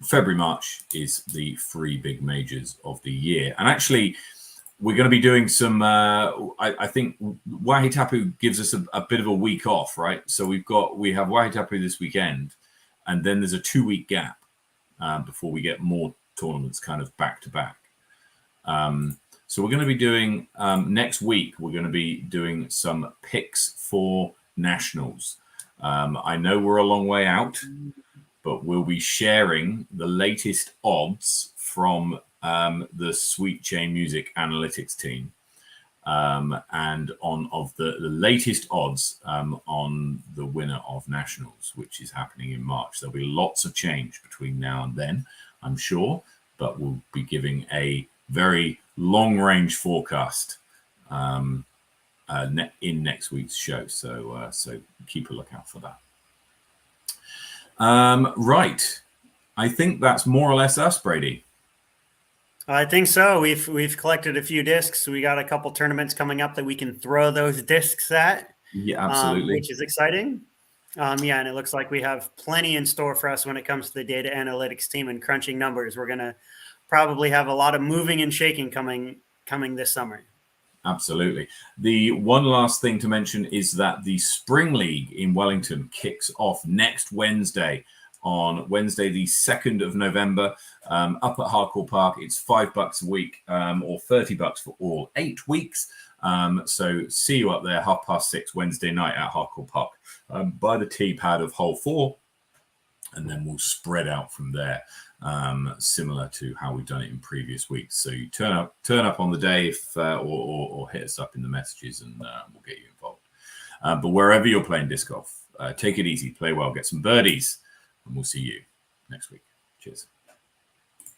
February, March is the 3 big majors of the year. And actually, we're going to be doing some, I think Waitapu gives us a bit of a week off, right? So we have Waitapu this weekend, and then there's a 2-week gap before we get more tournaments kind of back to back. So we're going to be doing, next week, we're going to be doing some picks for nationals. I know we're a long way out, but we'll be sharing the latest odds from the Sweet Chain Music analytics team, and of the latest odds on the winner of nationals, which is happening in March. There'll be lots of change between now and then, I'm sure, but we'll be giving a very long range forecast in next week's show. So keep a lookout for that. Right. I think that's more or less us, Brady. I think so. We've collected a few discs. We got a couple tournaments coming up that we can throw those discs at. Yeah, absolutely. Which is exciting. And it looks like we have plenty in store for us when it comes to the data analytics team and crunching numbers. We're going to probably have a lot of moving and shaking coming this summer. Absolutely. The one last thing to mention is that the Spring League in Wellington kicks off next Wednesday, on Wednesday, the 2nd of November, up at Hardcore Park. It's $5 a week, or $30 for all 8 weeks. So see you up there, 6:30 Wednesday night at Hardcore Park, by the tee pad of hole 4, and then we'll spread out from there, similar to how we've done it in previous weeks. So you turn up on the day, or hit us up in the messages, and we'll get you involved. But wherever you're playing disc golf, take it easy, play well, get some birdies, and we'll see you next week. Cheers.